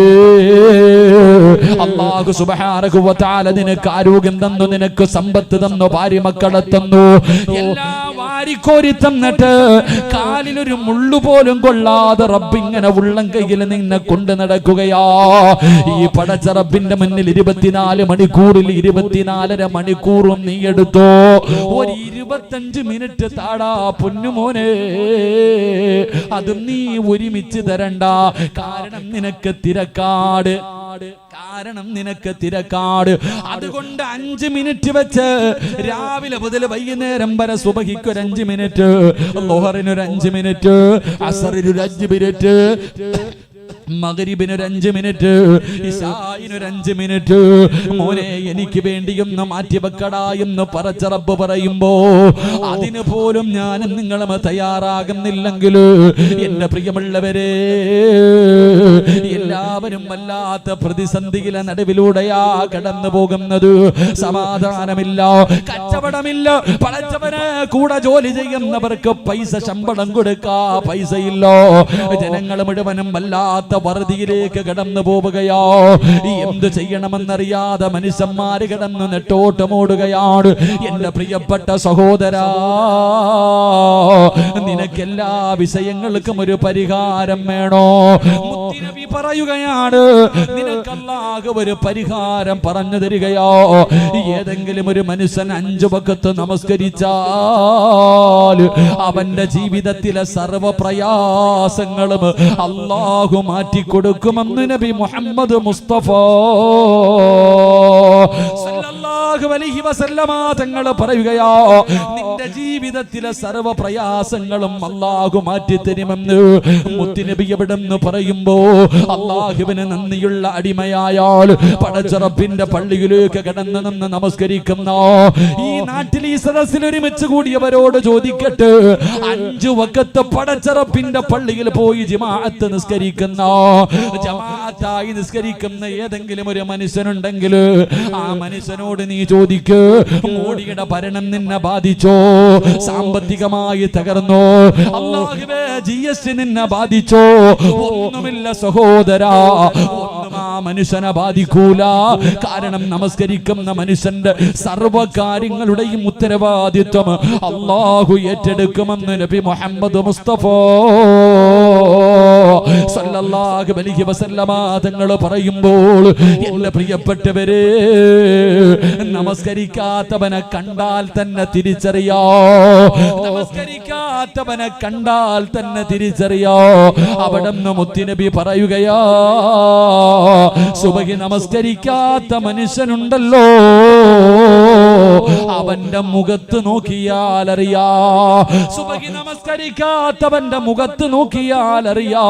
അല്ലാഹു സുബ്ഹാനഹു വ തആല നിനക്ക് ആരോഗ്യം തന്നു, നിനക്ക് സമ്പത്ത് തന്നു, ഭാര്യ മക്കളെ തന്നു, എല്ലാം വാരിക്കോരി തന്നിട്ട് കാലിലൊരു മുള്ളു പോലും കൊള്ളാതെ റബ്ബിങ്ങനെ ഉള്ളം കയ്യിൽ നിന്നെ കൊണ്ട് നടക്കുകയാ. ഈ പടച്ച റബ്ബിന്റെ മുന്നിൽ 24 മണിക്കൂറിൽ 24.5 മണിക്കൂറും നീ എടുത്തോ. ഒരു 25 മിനിറ്റ് താടാ പൊന്നുമോനെ, അതും നീ ഒരുമിച്ച് തരണ്ട. കാരണം നിനക്ക് തിരക്കാട്. അതുകൊണ്ട് 5 മിനിറ്റ് വെച്ച് രാവിലെ മുതൽ വൈകുന്നേരം വരെ സുബഹിക്ക് ഒരു 5 മിനിറ്റ്, ളുഹറിനൊരു 5 മിനിറ്റ്, അസറിനൊരു 5 മിനിറ്റ്, മഗ്രിബിനൊരു 5 മിനിറ്റ്, ഇശാഇനൊരു 5 മിനിറ്റ്. മോനെ, എനിക്ക് വേണ്ടിയൊന്ന് മാറ്റിവെക്കടാ എന്ന് പടച്ച റബ്ബ് പറയുമ്പോ അതിന് പോലും ഞാനും നിങ്ങളും തയ്യാറാകുന്നില്ലെങ്കിൽ എന്റെ പ്രിയമുള്ളവരെ, എല്ലാവരും വല്ലാത്ത പ്രതിസന്ധിയിലെ നടുവിലൂടെയാ കടന്നു പോകുന്നത്. സമാധാനമില്ല, കച്ചവടമില്ല, പടച്ചവന് കൂടെ ജോലി ചെയ്യുന്നവർക്ക് പൈസ ശമ്പളം കൊടുക്കാ പൈസയില്ല. ജനങ്ങൾ മുഴുവനും വല്ലാത്ത വറുതിയിലേക്ക് കടന്നു പോവുകയോ. എന്ത് ചെയ്യണമെന്നറിയാതെ മനുഷ്യന്മാര് കിടന്ന് നെട്ടോട്ടമോടുകയാണ്. എന്റെ പ്രിയപ്പെട്ട സഹോദരാ, നിനക്കെല്ലാ വിഷയങ്ങൾക്കും ഒരു പരിഹാരം വേണോ? മുത്തുനബി പറയുകയാണ്, നിനക്ക് അല്ലാഹു ഒരു പരിഹാരം പറഞ്ഞു തരികയോ. ഏതെങ്കിലും ഒരു മനുഷ്യൻ 5 വഖത്ത് നമസ്കരിച്ചാൽ അവന്റെ ജീവിതത്തിലെ സർവ്വ പ്രയാസങ്ങളും അല്ലാഹു മാറ്റിക്കൊടുക്കുമെന്ന് നബി മുഹമ്മദ് മുസ്തഫ സല്ലല്ലാഹു അലൈഹി വസല്ലമ തങ്ങൾ പറയുകയാ, നിന്റെ ജീവിതത്തിലെ സർവ്വ പ്രയാസങ്ങളും അല്ലാഹു മാറ്റിത്തരുമെന്ന് മുത്തുനബി എവിടെന്ന് പറയുമ്പോ അല്ലാഹുവിന് നന്ദിയുള്ള അടിമയായാൽ പടച്ച റബ്ബിന്റെ പള്ളിയിലേക്ക് കടന്നു നിന്ന് നമസ്കരിക്കുന്ന ഈ നാട്ടിൽ ഈ സദസ്സിൽ ഒരുമിച്ച് കൂടിയവരോട് ചോദിക്കട്ടെ, 5 വഖത്ത് പടച്ച റബ്ബിന്റെ പള്ളിയിൽ പോയി ജമാഅത്ത് നിസ്കരിക്കുന്ന, ജമാഅത്തായി നിസ്കരിക്കുന്ന ഏതെങ്കിലും ഒരു മനുഷ്യനുണ്ടെങ്കിൽ ആ മനുഷ്യനോട് നീ ചോദിക്ക്, മോഡിയുടെ ഭരണം നിന്നെ ബാധിച്ചോ? സാമ്പത്തികമായി തകർന്നോ? അല്ലാഹുവേ, GST നിന്നെ ബാധിച്ചോ? ഒന്നുമില്ല സഹോദരാ, ഒന്നും ആ മനുഷ്യനെ ബാധിക്കൂല. കാരണം നമസ്കരിക്കുന്ന മനുഷ്യന്റെ സർവകാര്യങ്ങളുടെയും ഉത്തരവാദിത്വം അല്ലാഹു ഏറ്റെടുക്കുമെന്ന് നബി മുഹമ്മദ് മുസ്തഫ സല്ലല്ലാഹു അലൈഹി വസല്ലമ തങ്ങൾ പറയുമ്പോൾ, എന്റെ പ്രിയപ്പെട്ടവരെ, നമസ്കരിക്കാത്തവനെ കണ്ടാൽ തന്നെ തിരിച്ചറിയോ, നമസ്കരിക്കാത്തവനെ കണ്ടാൽ തന്നെ തിരിച്ചറിയോ. അവിടുന്ന് മുത്തുനബി പറയുകയാ, സുബഹി നമസ്കരിക്കാത്ത മനുഷ്യനുണ്ടല്ലോ, അവന്റെ മുഖത്ത് നോക്കിയാൽ അറിയാ. സുബഹി നമസ്കരിക്കാത്തവന്റെ മുഖത്ത് നോക്കിയാൽ അറിയാ,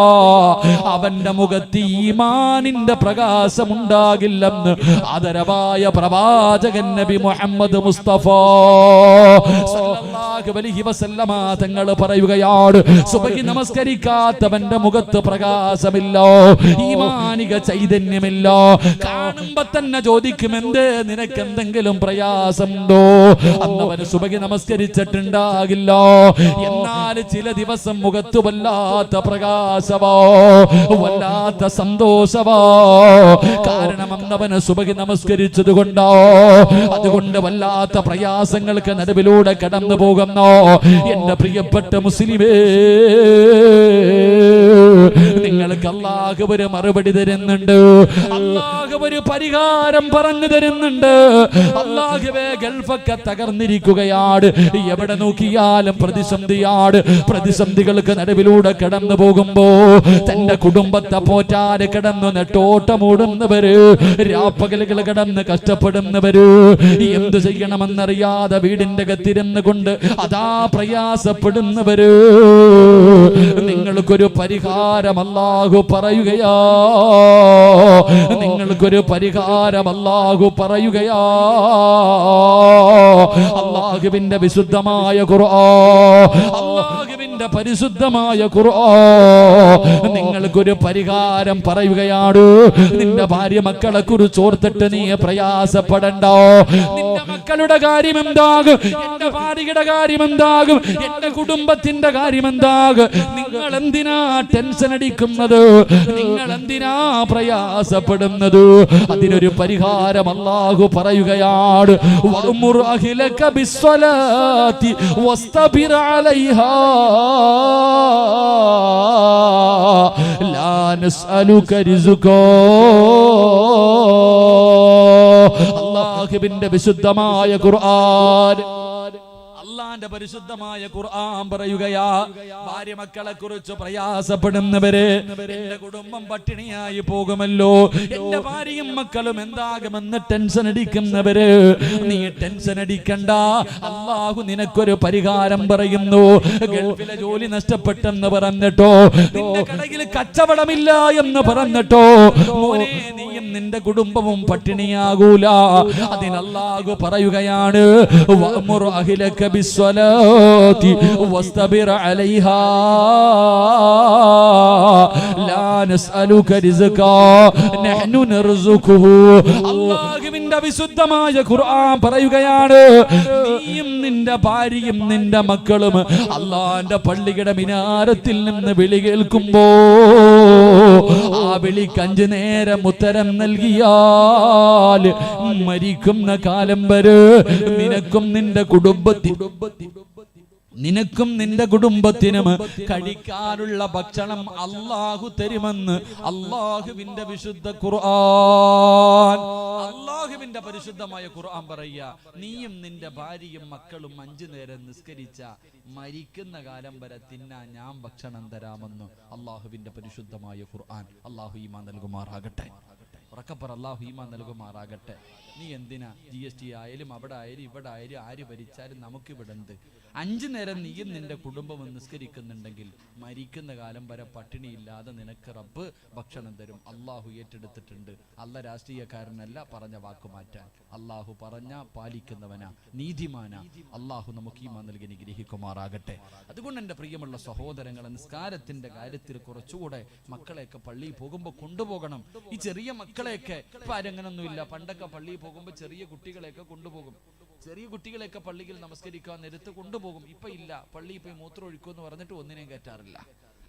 അവന്റെ മുഖത്ത് ഈമാനിന്റെ പ്രകാശമുണ്ടാകില്ലെന്ന് ആദരവായ പ്രവാചകൻ നബി മുഹമ്മദ് മുസ്തഫ സല്ലല്ലാഹു അലൈഹി വസല്ലമ തങ്ങൾ പറയുകയാണ്, സുബഹി നമസ്കരിക്കാത്തവന്റെ മുഖത്ത് പ്രകാശമില്ല, ഈമാനിക ചൈതന്യമില്ല. കാണുമ്പോ തന്നെ ചോദിക്കും, എന്തേ നിനക്ക് എന്തെങ്കിലും പ്രയാസമുണ്ടോ? അന്നവന് സുബഹി നമസ്കരിച്ചിട്ടുണ്ടാകില്ല. എന്നാൽ ചില ദിവസം മുഖത്ത് വല്ലാത്ത പ്രകാശമോ, വല്ലാത്ത സന്തോഷമോ. കാരണം അന്നവന് സുബഹി നമസ്കരിച്ചത് കൊണ്ടോ. അതുകൊണ്ട് വല്ലാത്ത പ്രയാസങ്ങൾക്ക് നടുവിലൂടെ കടന്നു പോകുന്നോ എന്റെ പ്രിയപ്പെട്ട മുസ്ലിമേ, നിങ്ങൾക്ക് അല്ലാഹു ഒരു മറുപടി തരുന്നുണ്ട്, അല്ലാഹു ഒരു പരിഹാരം പറഞ്ഞു തരുന്നുണ്ട്. അല്ലാഹുവേ, ഗൾഫൊക്കെ തകർന്നിരിക്കുകയാണ്, എവിടെ നോക്കിയാലും പ്രതിസന്ധിയാണ്. പ്രതിസന്ധികൾക്ക് നടുവിലൂടെ കടന്നു പോകുമ്പോ തന്റെ കുടുംബത്തെ പോറ്റാതെ കിടന്നു നെട്ടോട്ടമോടുന്നവര്, രാപ്പകലുകൾ കിടന്ന് കഷ്ടപ്പെടുന്നവര്, എന്തു ചെയ്യണമെന്നറിയാതെ വീടിന്റെ അകത്തിരുന്ന് കൊണ്ട് അതാ പ്രയാസപ്പെടുന്നവര്, നിങ്ങൾക്കൊരു പരിഹാരം അല്ലാഹു പറയുകയാ, നിങ്ങൾക്കൊരു പരിഹാരം അല്ലാഹു പറയുകയാ. അല്ലാഹുവിന്റെ വിശുദ്ധമായ ഖുർആൻ, അല്ലാഹുവിന്റെ പരിശുദ്ധമായ ഖുർആൻ നിങ്ങൾക്കൊരു പരിഹാരം പറയുകയാണ്. നിന്റെ ഭാര്യ മക്കളെ കുറിച്ച് ഓർത്തിട്ട് നീ പ്രയാസപ്പെടണ്ട. നിന്റെ മക്കളുടെ കാര്യം എന്താകും, എന്റെ ഭാര്യയുടെ കാര്യം എന്താകും, എന്റെ കുടുംബത്തിന്റെ കാര്യം എന്താകും? നിങ്ങൾ എന്തിനാ ടെൻഷൻ അടിക്കുന്നത്? നിങ്ങൾ എന്തിനാ പ്രയാസപ്പെടുന്നത്? അതിനൊരു പരിഹാരം അല്ലാഹു പറയുകയാണ്. വഅ്മുർ അഹ്ലക ബിസ്സലാത്തി വസ്തബിർ അലൈഹാ ലാ നസ്അലുക റിസ്ഖാ. അല്ലാഹുവിന്റെ വിശുദ്ധമായ ഖുർആൻ, അല്ലാഹുവിന്റെ പരിശുദ്ധമായ ഖുർആൻ പറയുകയാ, ഭാര്യ മക്കളെ കുറിച്ച് പ്രയാസപ്പെടുന്നവരെ, എന്റെ കുടുംബം പട്ടിണിയായി പോകുമല്ലോ, എന്റെ ഭാര്യയും മക്കളും എന്താകുമെന്ന് ടെൻഷൻ അടിക്കുന്നവര്, നീ ടെൻഷൻ അടിക്കണ്ട. അല്ലാഹു നിനക്കൊരു പരിഹാരം പറയുന്നു. ഗൾഫിലെ ജോലി നഷ്ടപ്പെട്ടെന്ന് പറഞ്ഞിട്ടോ, നിന്റെ കടയിൽ കച്ചവടമില്ല എന്ന് പറഞ്ഞിട്ടോ, മോനെ നീയും നിന്റെ കുടുംബവും പട്ടിണിയാകൂല. അതിന് അല്ലാഹു പറയുകയാണ്, വഅ്മുർ അഹ്ലക ബിസ്സലാത്തി വസ്തബിർ അലൈഹാ ലാ നസ്അലുക റിസ്ഖാ നഹ്നു നർസുഖുഹു. അല്ലാഹുവിന്റെ വിശുദ്ധമായ ഖുർആൻ പറയുകയാണ്, നീയും നിന്റെ ഭാര്യയും നിന്റെ മക്കളും അല്ലാഹുവിന്റെ പള്ളിയുടെ മിനാരത്തിൽ നിന്ന് വിളി കേൾക്കുമ്പോ ആ വിളിക്ക് 5 നേരം ഉത്തരം നൽകിയാൽ മരിക്കുന്ന കാലം വരെ നിനക്കും നിന്റെ കുടുംബത്തിനും കഴിക്കാനുള്ള ഭക്ഷണം അല്ലാഹു തരുമെന്ന് അല്ലാഹുവിന്റെ വിശുദ്ധ ഖുർആൻ, അല്ലാഹുവിന്റെ പരിശുദ്ധമായ ഖുർആൻ പറയുക. നീയും നിന്റെ ഭാര്യയും മക്കളും 5 നേരം നിസ്കരിച്ച മരിക്കുന്ന കാലം വരെ തിന്നാൻ ഞാൻ ഭക്ഷണം തരാമെന്ന് അല്ലാഹുവിന്റെ പരിശുദ്ധമായ ഖുർആൻ. അല്ലാഹു ഈമാൻ നൽകുമാറാകട്ടെ. ഉറക്കപ്പറ, അല്ലാഹു ഈമാൻ നൽകുമാറാകട്ടെ. നീ എന്തിനാ GST ആയാലും അവിടെ ആയാലും ഇവിടെ ആയാലും ആര് ഭരിച്ചാലും നമുക്കിവിടെ എന്ത്? 5 നേരം നീയും നിന്റെ കുടുംബം നിസ്കരിക്കുന്നുണ്ടെങ്കിൽ മരിക്കുന്ന കാലം വരെ പട്ടിണിയില്ലാതെ നിനക്ക് റബ്ബ് ഭക്ഷണം തരും. അല്ലാഹു ഏറ്റെടുത്തിട്ടുണ്ട്. അല്ല രാഷ്ട്രീയക്കാരനല്ല പറഞ്ഞ വാക്ക് മാറ്റാൻ. അല്ലാഹു പറഞ്ഞ പാലിക്കുന്നവനാ, നീതിമാനാ. അല്ലാഹു നമുക്ക് ഈമാൻ നൽകി അനുഗ്രഹിക്കുമാറാകട്ടെ. അതുകൊണ്ട് എൻ്റെ പ്രിയമുള്ള സഹോദരങ്ങളെ, നിസ്കാരത്തിന്റെ കാര്യത്തിൽ കുറച്ചുകൂടെ മക്കളെയൊക്കെ പള്ളിയിൽ പോകുമ്പോൾ കൊണ്ടുപോകണം. ഈ ചെറിയ മക്കളെയൊക്കെ ഇപ്പൊ ആരങ്ങനൊന്നുമില്ല. പണ്ടൊക്കെ പള്ളിയിൽ പോകുമ്പോൾ ചെറിയ കുട്ടികളെയൊക്കെ കൊണ്ടുപോകും. ചെറിയ കുട്ടികളെയൊക്കെ പള്ളിയിൽ നമസ്കരിക്കാൻ നേരത്ത് കൊണ്ടുപോകും. ഇപ്പൊ ഇല്ല. പള്ളിയിൽ പോയി മൂത്രം ഒഴിക്കുമെന്ന് പറഞ്ഞിട്ട് ഒന്നിനെയും കയറ്റാറില്ല.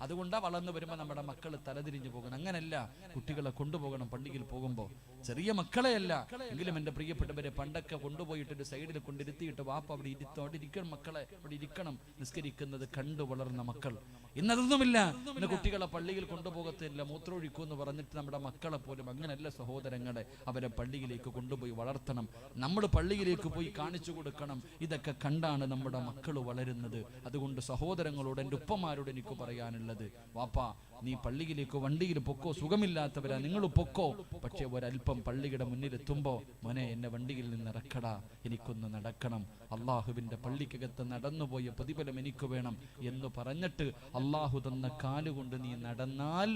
അതുകൊണ്ടാണ് വളർന്നു വരുമ്പോൾ നമ്മുടെ മക്കൾ തലതിരിഞ്ഞു പോകണം. അങ്ങനല്ല, കുട്ടികളെ കൊണ്ടുപോകണം. പള്ളിയിൽ പോകുമ്പോൾ ചെറിയ മക്കളെയല്ല എങ്കിലും എൻ്റെ പ്രിയപ്പെട്ടവരെ, പണ്ടൊക്കെ കൊണ്ടുപോയിട്ടൊരു സൈഡിൽ കൊണ്ടിരുത്തിയിട്ട് വാപ്പ അവിടെ ഇരുത്തോണ്ടിരിക്കണം, മക്കളെ അവിടെ ഇരിക്കണം, നിസ്കരിക്കുന്നത് കണ്ടു വളർന്ന മക്കൾ. ഇന്നതൊന്നുമില്ല. ഇന്ന് കുട്ടികളെ പള്ളിയിൽ കൊണ്ടുപോകത്തില്ല, മൂത്രമൊഴിക്കൂ എന്ന് പറഞ്ഞിട്ട് നമ്മുടെ മക്കളെ പോലും. അങ്ങനെയല്ല സഹോദരങ്ങളെ, അവരെ പള്ളിയിലേക്ക് കൊണ്ടുപോയി വളർത്തണം. നമ്മൾ പള്ളിയിലേക്ക് പോയി കാണിച്ചു കൊടുക്കണം. ഇതൊക്കെ കണ്ടാണ് നമ്മുടെ മക്കൾ വളരുന്നത്. അതുകൊണ്ട് സഹോദരങ്ങളോട്, എൻ്റെ ഉപ്പമാരോട് എനിക്ക് പറയാനുള്ളത്, വാപ്പാ നീ പള്ളിയിലേക്ക് വണ്ടിയിൽ പൊക്കോ, സുഖമില്ലാത്തവരാ നിങ്ങൾ പൊക്കോ, പക്ഷെ ഒരല്പം പള്ളിയുടെ മുന്നിലെത്തുമ്പോ മോനെ എന്നെ വണ്ടിയിൽ നിന്ന് ഇറക്കടാ, എനിക്കൊന്ന് നടക്കണം, അള്ളാഹുവിന്റെ പള്ളിക്കകത്ത് നടന്നുപോയ പ്രതിഫലം എനിക്ക് വേണം എന്ന് പറഞ്ഞിട്ട് അള്ളാഹു തന്ന കാലുകൊണ്ട് നീ നടന്നാൽ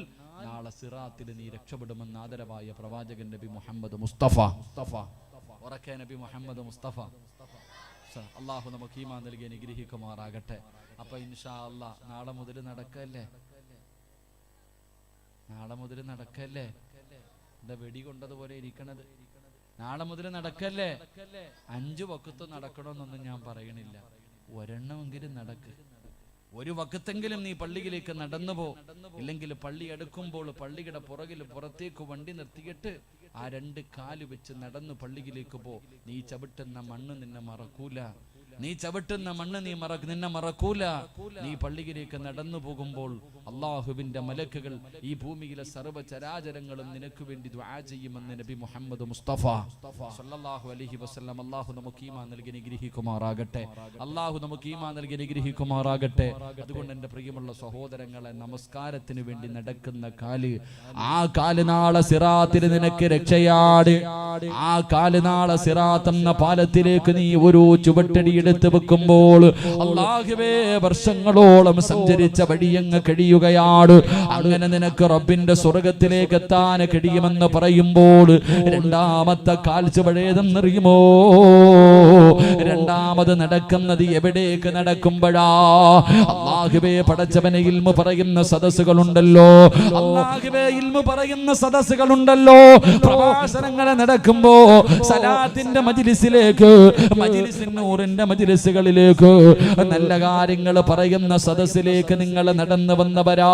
നാളെ സിറാത്തിൽ നീ രക്ഷപ്പെടുമെന്ന് ആദരവായ പ്രവാചകൻ നബി മുഹമ്മദ് മുസ്തഫ. ഉറക്കെ നബി മുഹമ്മദ് മുസ്തഫ. അള്ളാഹു നമുക്ക് ഈമാൻ നൽകി അനുഗ്രഹിക്കുമാറാകട്ടെ. അപ്പൊ ഇൻഷാ അല്ലാഹ് നാളെ മുതൽ നടക്കല്ലേ, നാളെ മുതൽ നടക്കല്ലേ. എന്താ വെടി കൊണ്ടതുപോലെ ഇരിക്കണത്? നാളെ മുതൽ നടക്കല്ലേ. 5 വക്കത്ത് നടക്കണമെന്നൊന്നും ഞാൻ പറയണില്ല, ഒരെണ്ണമെങ്കിലും നടക്ക്. ഒരു വക്കത്തെങ്കിലും നീ പള്ളിയിലേക്ക് നടന്നു പോ. ഇല്ലെങ്കിൽ പള്ളി എടുക്കുമ്പോൾ പള്ളിയുടെ പുറകിൽ പുറത്തേക്ക് വണ്ടി നിർത്തിയിട്ട് ആ 2 കാല് വെച്ച് നടന്നു പള്ളിയിലേക്ക് പോ. നീ ചവിട്ടുന്ന മണ്ണ് നിന്നെ മറക്കൂല, നീ ചവിട്ടുന്ന മണ്ണ് നിന്നെ മറക്കൂല. നീ പള്ളിയിലേക്ക് നടന്നു പോകുമ്പോൾ അള്ളാഹുവിന്റെ മലക്കുകൾ ഈ ഭൂമിയിലെ സർവ്വചരാചരങ്ങളും നിനക്ക് വേണ്ടി ദുആ ചെയ്യുമെന്ന് നബി മുഹമ്മദ് മുസ്തഫ സല്ലല്ലാഹു അലൈഹി വസല്ലം. അള്ളാഹു നമുക്ക് ഈമാൻ നൽകി അനുഗ്രഹിക്കുമാറാകട്ടെ. അള്ളാഹു നമുക്ക് ഈമാൻ നൽകി അനുഗ്രഹിക്കുമാറാകട്ടെ. അതുകൊണ്ട് എൻ്റെ പ്രിയമുള്ള സഹോദരങ്ങളെ, നമസ്കാരത്തിന് വേണ്ടി നടക്കുന്ന കാല്, ആ കാല് നാളെ സിറാത്തിൽ നിനക്ക് രക്ഷയാണ്. ആ കാല് നാളെ സിറാത്ത് എന്ന പാലത്തിലേക്ക് നീ ഒരു ചുവട്ടടി എടുത്ത് വെക്കുമ്പോൾ അല്ലാഹുവേ വർഷങ്ങളോളം സഞ്ചരിച്ച വഴിയങ്ങ് കഴിയുകയാണ്. അങ്ങനെ നിനക്ക് റബ്ബിന്റെ സ്വർഗത്തിലേക്ക് എത്താൻ കഴിയുമെന്ന് പറയുമ്പോൾ രണ്ടാമത്തെ കാൽച്ചുവടേതെന്നറിയുമോ? രണ്ടാമത് നടക്കുന്നത് എവിടേക്ക് നടക്കുമ്പോഴാ? അല്ലാഹുവേ പടച്ചവനെ ഇൽമു പറയുന്ന സദസ്സുകളുണ്ടല്ലോ, അല്ലാഹുവേ ഇൽമു പറയുന്ന സദസ്സുകളുണ്ടല്ലോ. പ്രഭാഷണങ്ങൾ നടക്കുമ്പോ സലാത്തിന്റെ മജ്ലിസിലേക്ക്, മജ്ലിസിൻ നൂറിന്റെ മജ്ലിസുകളിലേക്ക്, നല്ല കാര്യങ്ങൾ പറയുന്ന സദസ്സിലേക്ക് നിങ്ങൾ നടന്നു വന്നവരാ.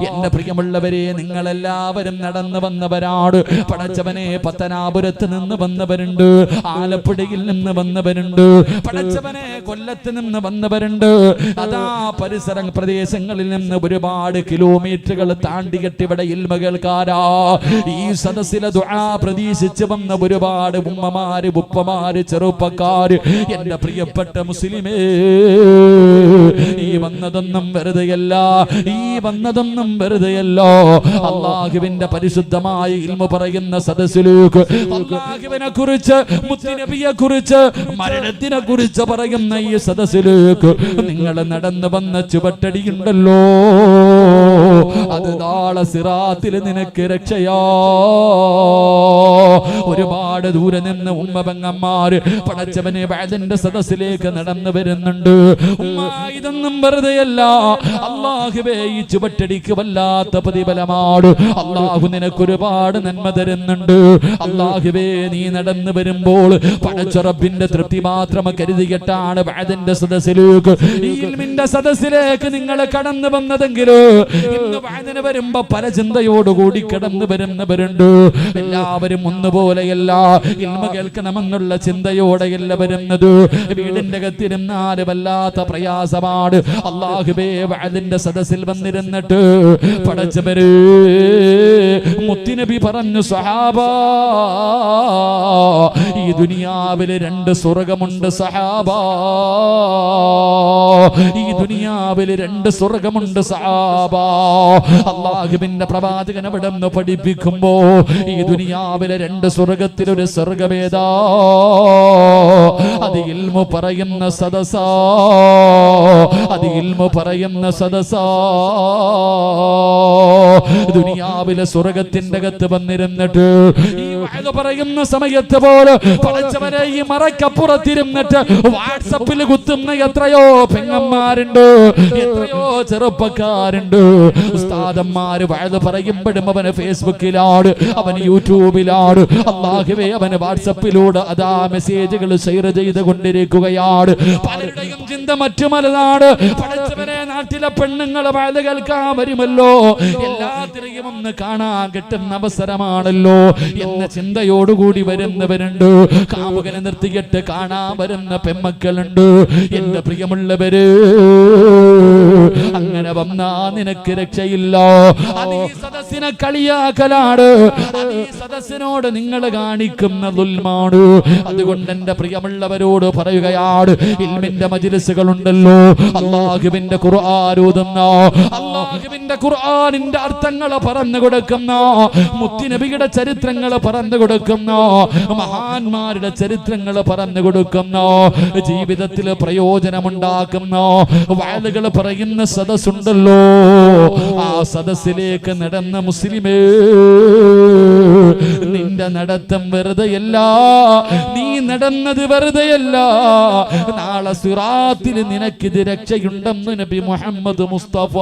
എന്റെ പ്രിയമുള്ളവരെ, നിങ്ങളെല്ലാവരും നടന്നു വന്നവരാണ്. പടച്ചവനെ പത്തനാപുരത്ത് നിന്ന് വന്നവരുണ്ട്, ആലപ്പുഴയിൽ നിന്ന് വന്നവരുണ്ട്, പടച്ചവനെ കൊല്ലത്ത് നിന്ന് വന്നവരുണ്ട്. അതാ പരിസര പ്രദേശങ്ങളിൽ നിന്ന് ഒരുപാട് കിലോമീറ്ററുകൾ താണ്ടിയിട്ട് ഇവിടെ ഇൽമ കേൾക്കാരാ. ഈ സദസ്സിലെ ദുആ പ്രതീക്ഷിച്ച് വന്ന ഒരുപാട് ഉമ്മമാര്, ഉപ്പമാര്, ചെറുപ്പക്കാര്. എന്റെ പ്രിയപ്പെട്ട മുസ്ലിമേ, ഈ വന്നതൊന്നും വെറുതെയല്ല, ഈ വന്നതൊന്നും വെറുതെയല്ല. അല്ലാഹുവിന്റെ പരിശുദ്ധമായ ഇൽമു പറയുന്ന സദസ്സിലേക്ക്, അല്ലാഹുവിനെ കുറിച്ച്, മുത്തുനബിയെ കുറിച്ച്, മരണത്തിനെ കുറിച്ച് പറയുന്ന ഈ സദസ്സിലേക്ക് നിങ്ങൾ നടന്നു വന്ന ചുവട്ടടിയുണ്ടല്ലോ, അത് നാളെ സിറാത്തിൽ നിനക്ക് രക്ഷയാ. ഒരുപാട് ദൂരെ നിന്ന് ഉമ്മ പെങ്ങന്മാര് പടച്ചവനെ വഅദിന്റെ സദസ്സിലേക്ക് നടന്നു വരുന്നുണ്ട്. ഉമ്മ, ഇതൊന്നും വെറുതെയല്ല. അല്ലാഹുവേ ഈ ചുവട്ടടിക്ക് വല്ലാത്ത പ്രതിഫലമാണ്. അല്ലാഹു നിനക്ക് ഒരുപാട് നന്മ തരുന്നുണ്ട്. അല്ലാഹുവേ നീ നടന്നു വരുമ്പോൾ പടച്ച റബ്ബിന്റെ തൃപ്തി മാത്രം കരുതിയിട്ടാണ് വഅദിന്റെ സദസ്സിലേക്ക്, ഈ ഇൽമിന്റെ സദസ്സിലേക്ക് നിങ്ങൾ കടന്നു വന്നതെങ്കിൽ ഇന്ന് വഅദിന് വരുമ്പോ പല ചിന്തയോടുകൂടി കടന്നു വരുന്നവരുണ്ട്. എല്ലാവരും ഒന്നുപോലെയല്ല, ഇൽമ കേൾക്കണമെന്നുള്ള ചിന്തയോടെയല്ല വരുന്നത്. വീടിന്റെ അകത്തിരുന്നാൽ വല്ലാത്ത പ്രയാസമാണ്. അല്ലാഹുവേ വഅദിന്റെ സദസ്സിൽ വന്നിരുന്നിട്ട് പടച്ചവരെ മുത്തുനബി പറഞ്ഞു, സഹാബാ ഈ ദുനിയാവിൽ 2 സ്വർഗമുണ്ട് സഹാബാ, ഈ ദുനിയാവിൽ 2 സ്വർഗമുണ്ട് സഹാബാ. അല്ലാഹുവിന്റെ പ്രവാചകൻ അവിടെ നിന്ന് പഠിപ്പിക്കുമ്പോ ഈ ദുനിയാവിലെ 2 സ്വർഗത്തിലൊരു സ്വർഗമേതാ? അത് ഇൽമു പറയുന്ന സദസാ, അത് ഇൽമു പറയുന്ന സദസാ. ദുനിയാവിലെ സ്വർഗത്തിന്റെ അകത്ത് വന്നിരുന്നിട്ട് ഈ വഅദ് പറയുന്ന സമയത്ത് പോലെ പടച്ചവനെ ഈ മറക്കപ്പുറത്തിരുന്നിട്ട് വാട്സപ്പിൽ കുത്തുന്ന എത്രയോ പെങ്ങന്മാരുണ്ട്, എത്രയോ ചെറുപ്പക്കാരുണ്ട്. ഉസ്താദന്മാര് വഅദ് പറയുമ്പോഴും അവന് ഫേസ്ബുക്കിലാണ്, അവന് യൂട്യൂബിലാണ്, അല്ലാഹുവേ അവന് വാട്സപ്പിലൂടെ അതാ മെസ്സേജുകൾ ഷെയർ ചെയ്തുകൊണ്ടിരിക്കുകയാണ്. പലരുടെയും ചിന്ത മറ്റു മലനാട്. പടച്ചവനെ നാട്ടിലെ പെണ്ണുങ്ങൾ വയത് കേൾക്കാൻ വരുമല്ലോ, എല്ലാത്തിനെയും ഒന്ന് കാണാൻ കിട്ടുന്ന അവസരമാണല്ലോ എന്ന ചിന്തയോടുകൂടി വരുന്നവരുണ്ട്. കാമുകനെ നിർത്തിയിട്ട് കാണാൻ വരുന്ന പെമ്മക്കളുണ്ട്. എന്റെ പ്രിയമുള്ളവര്, അങ്ങനെ വന്നാ നിനക്ക് രക്ഷയില്ല. അത് ഈ സദസ്സിനെ കളിയാക്കലാണ്, അത് ഈ സദസ്സിനോട് നിങ്ങൾ കാണിക്കുന്ന ദുൽമാണ്. അതുകൊണ്ട് എന്റെ പ്രിയമുള്ളവരോട് പറയുകയാണ്, ഇൽമിന്റെ മജ്‌ലിസുകൾ ഉണ്ടല്ലോ, അല്ലാഹുവിന്റെ ഖുർആൻ ഓതുന്ന, അല്ലാഹുവിന്റെ ഖുർആനിന്റെ അർത്ഥങ്ങൾ പറഞ്ഞു കൊടുക്കുന്ന, മുത്തുനബിയുടെ ചരിത്രങ്ങൾ പറഞ്ഞു കൊടുക്കുന്ന, മഹാന്മാരുടെ ചരിത്രങ്ങൾ പറഞ്ഞു കൊടുക്കുന്ന, ജീവിതത്തിൽ പ്രയോജനമുണ്ടാക്കുന്ന വഅദുകൾ പറയുന്ന സദസ്സുണ്ടല്ലോ, ആ സദസ്സിലേക്ക് നടന്ന മുസ്ലിമേ, നിന്റെ നടത്തം വെറുതെയല്ല, നീ നടന്നത് വെറുതെയല്ല. നാളെ സിറാത്തിൽ നിനക്കിത് രക്ഷയുണ്ടെന്ന് നബി മുഹമ്മദ് മുസ്തഫ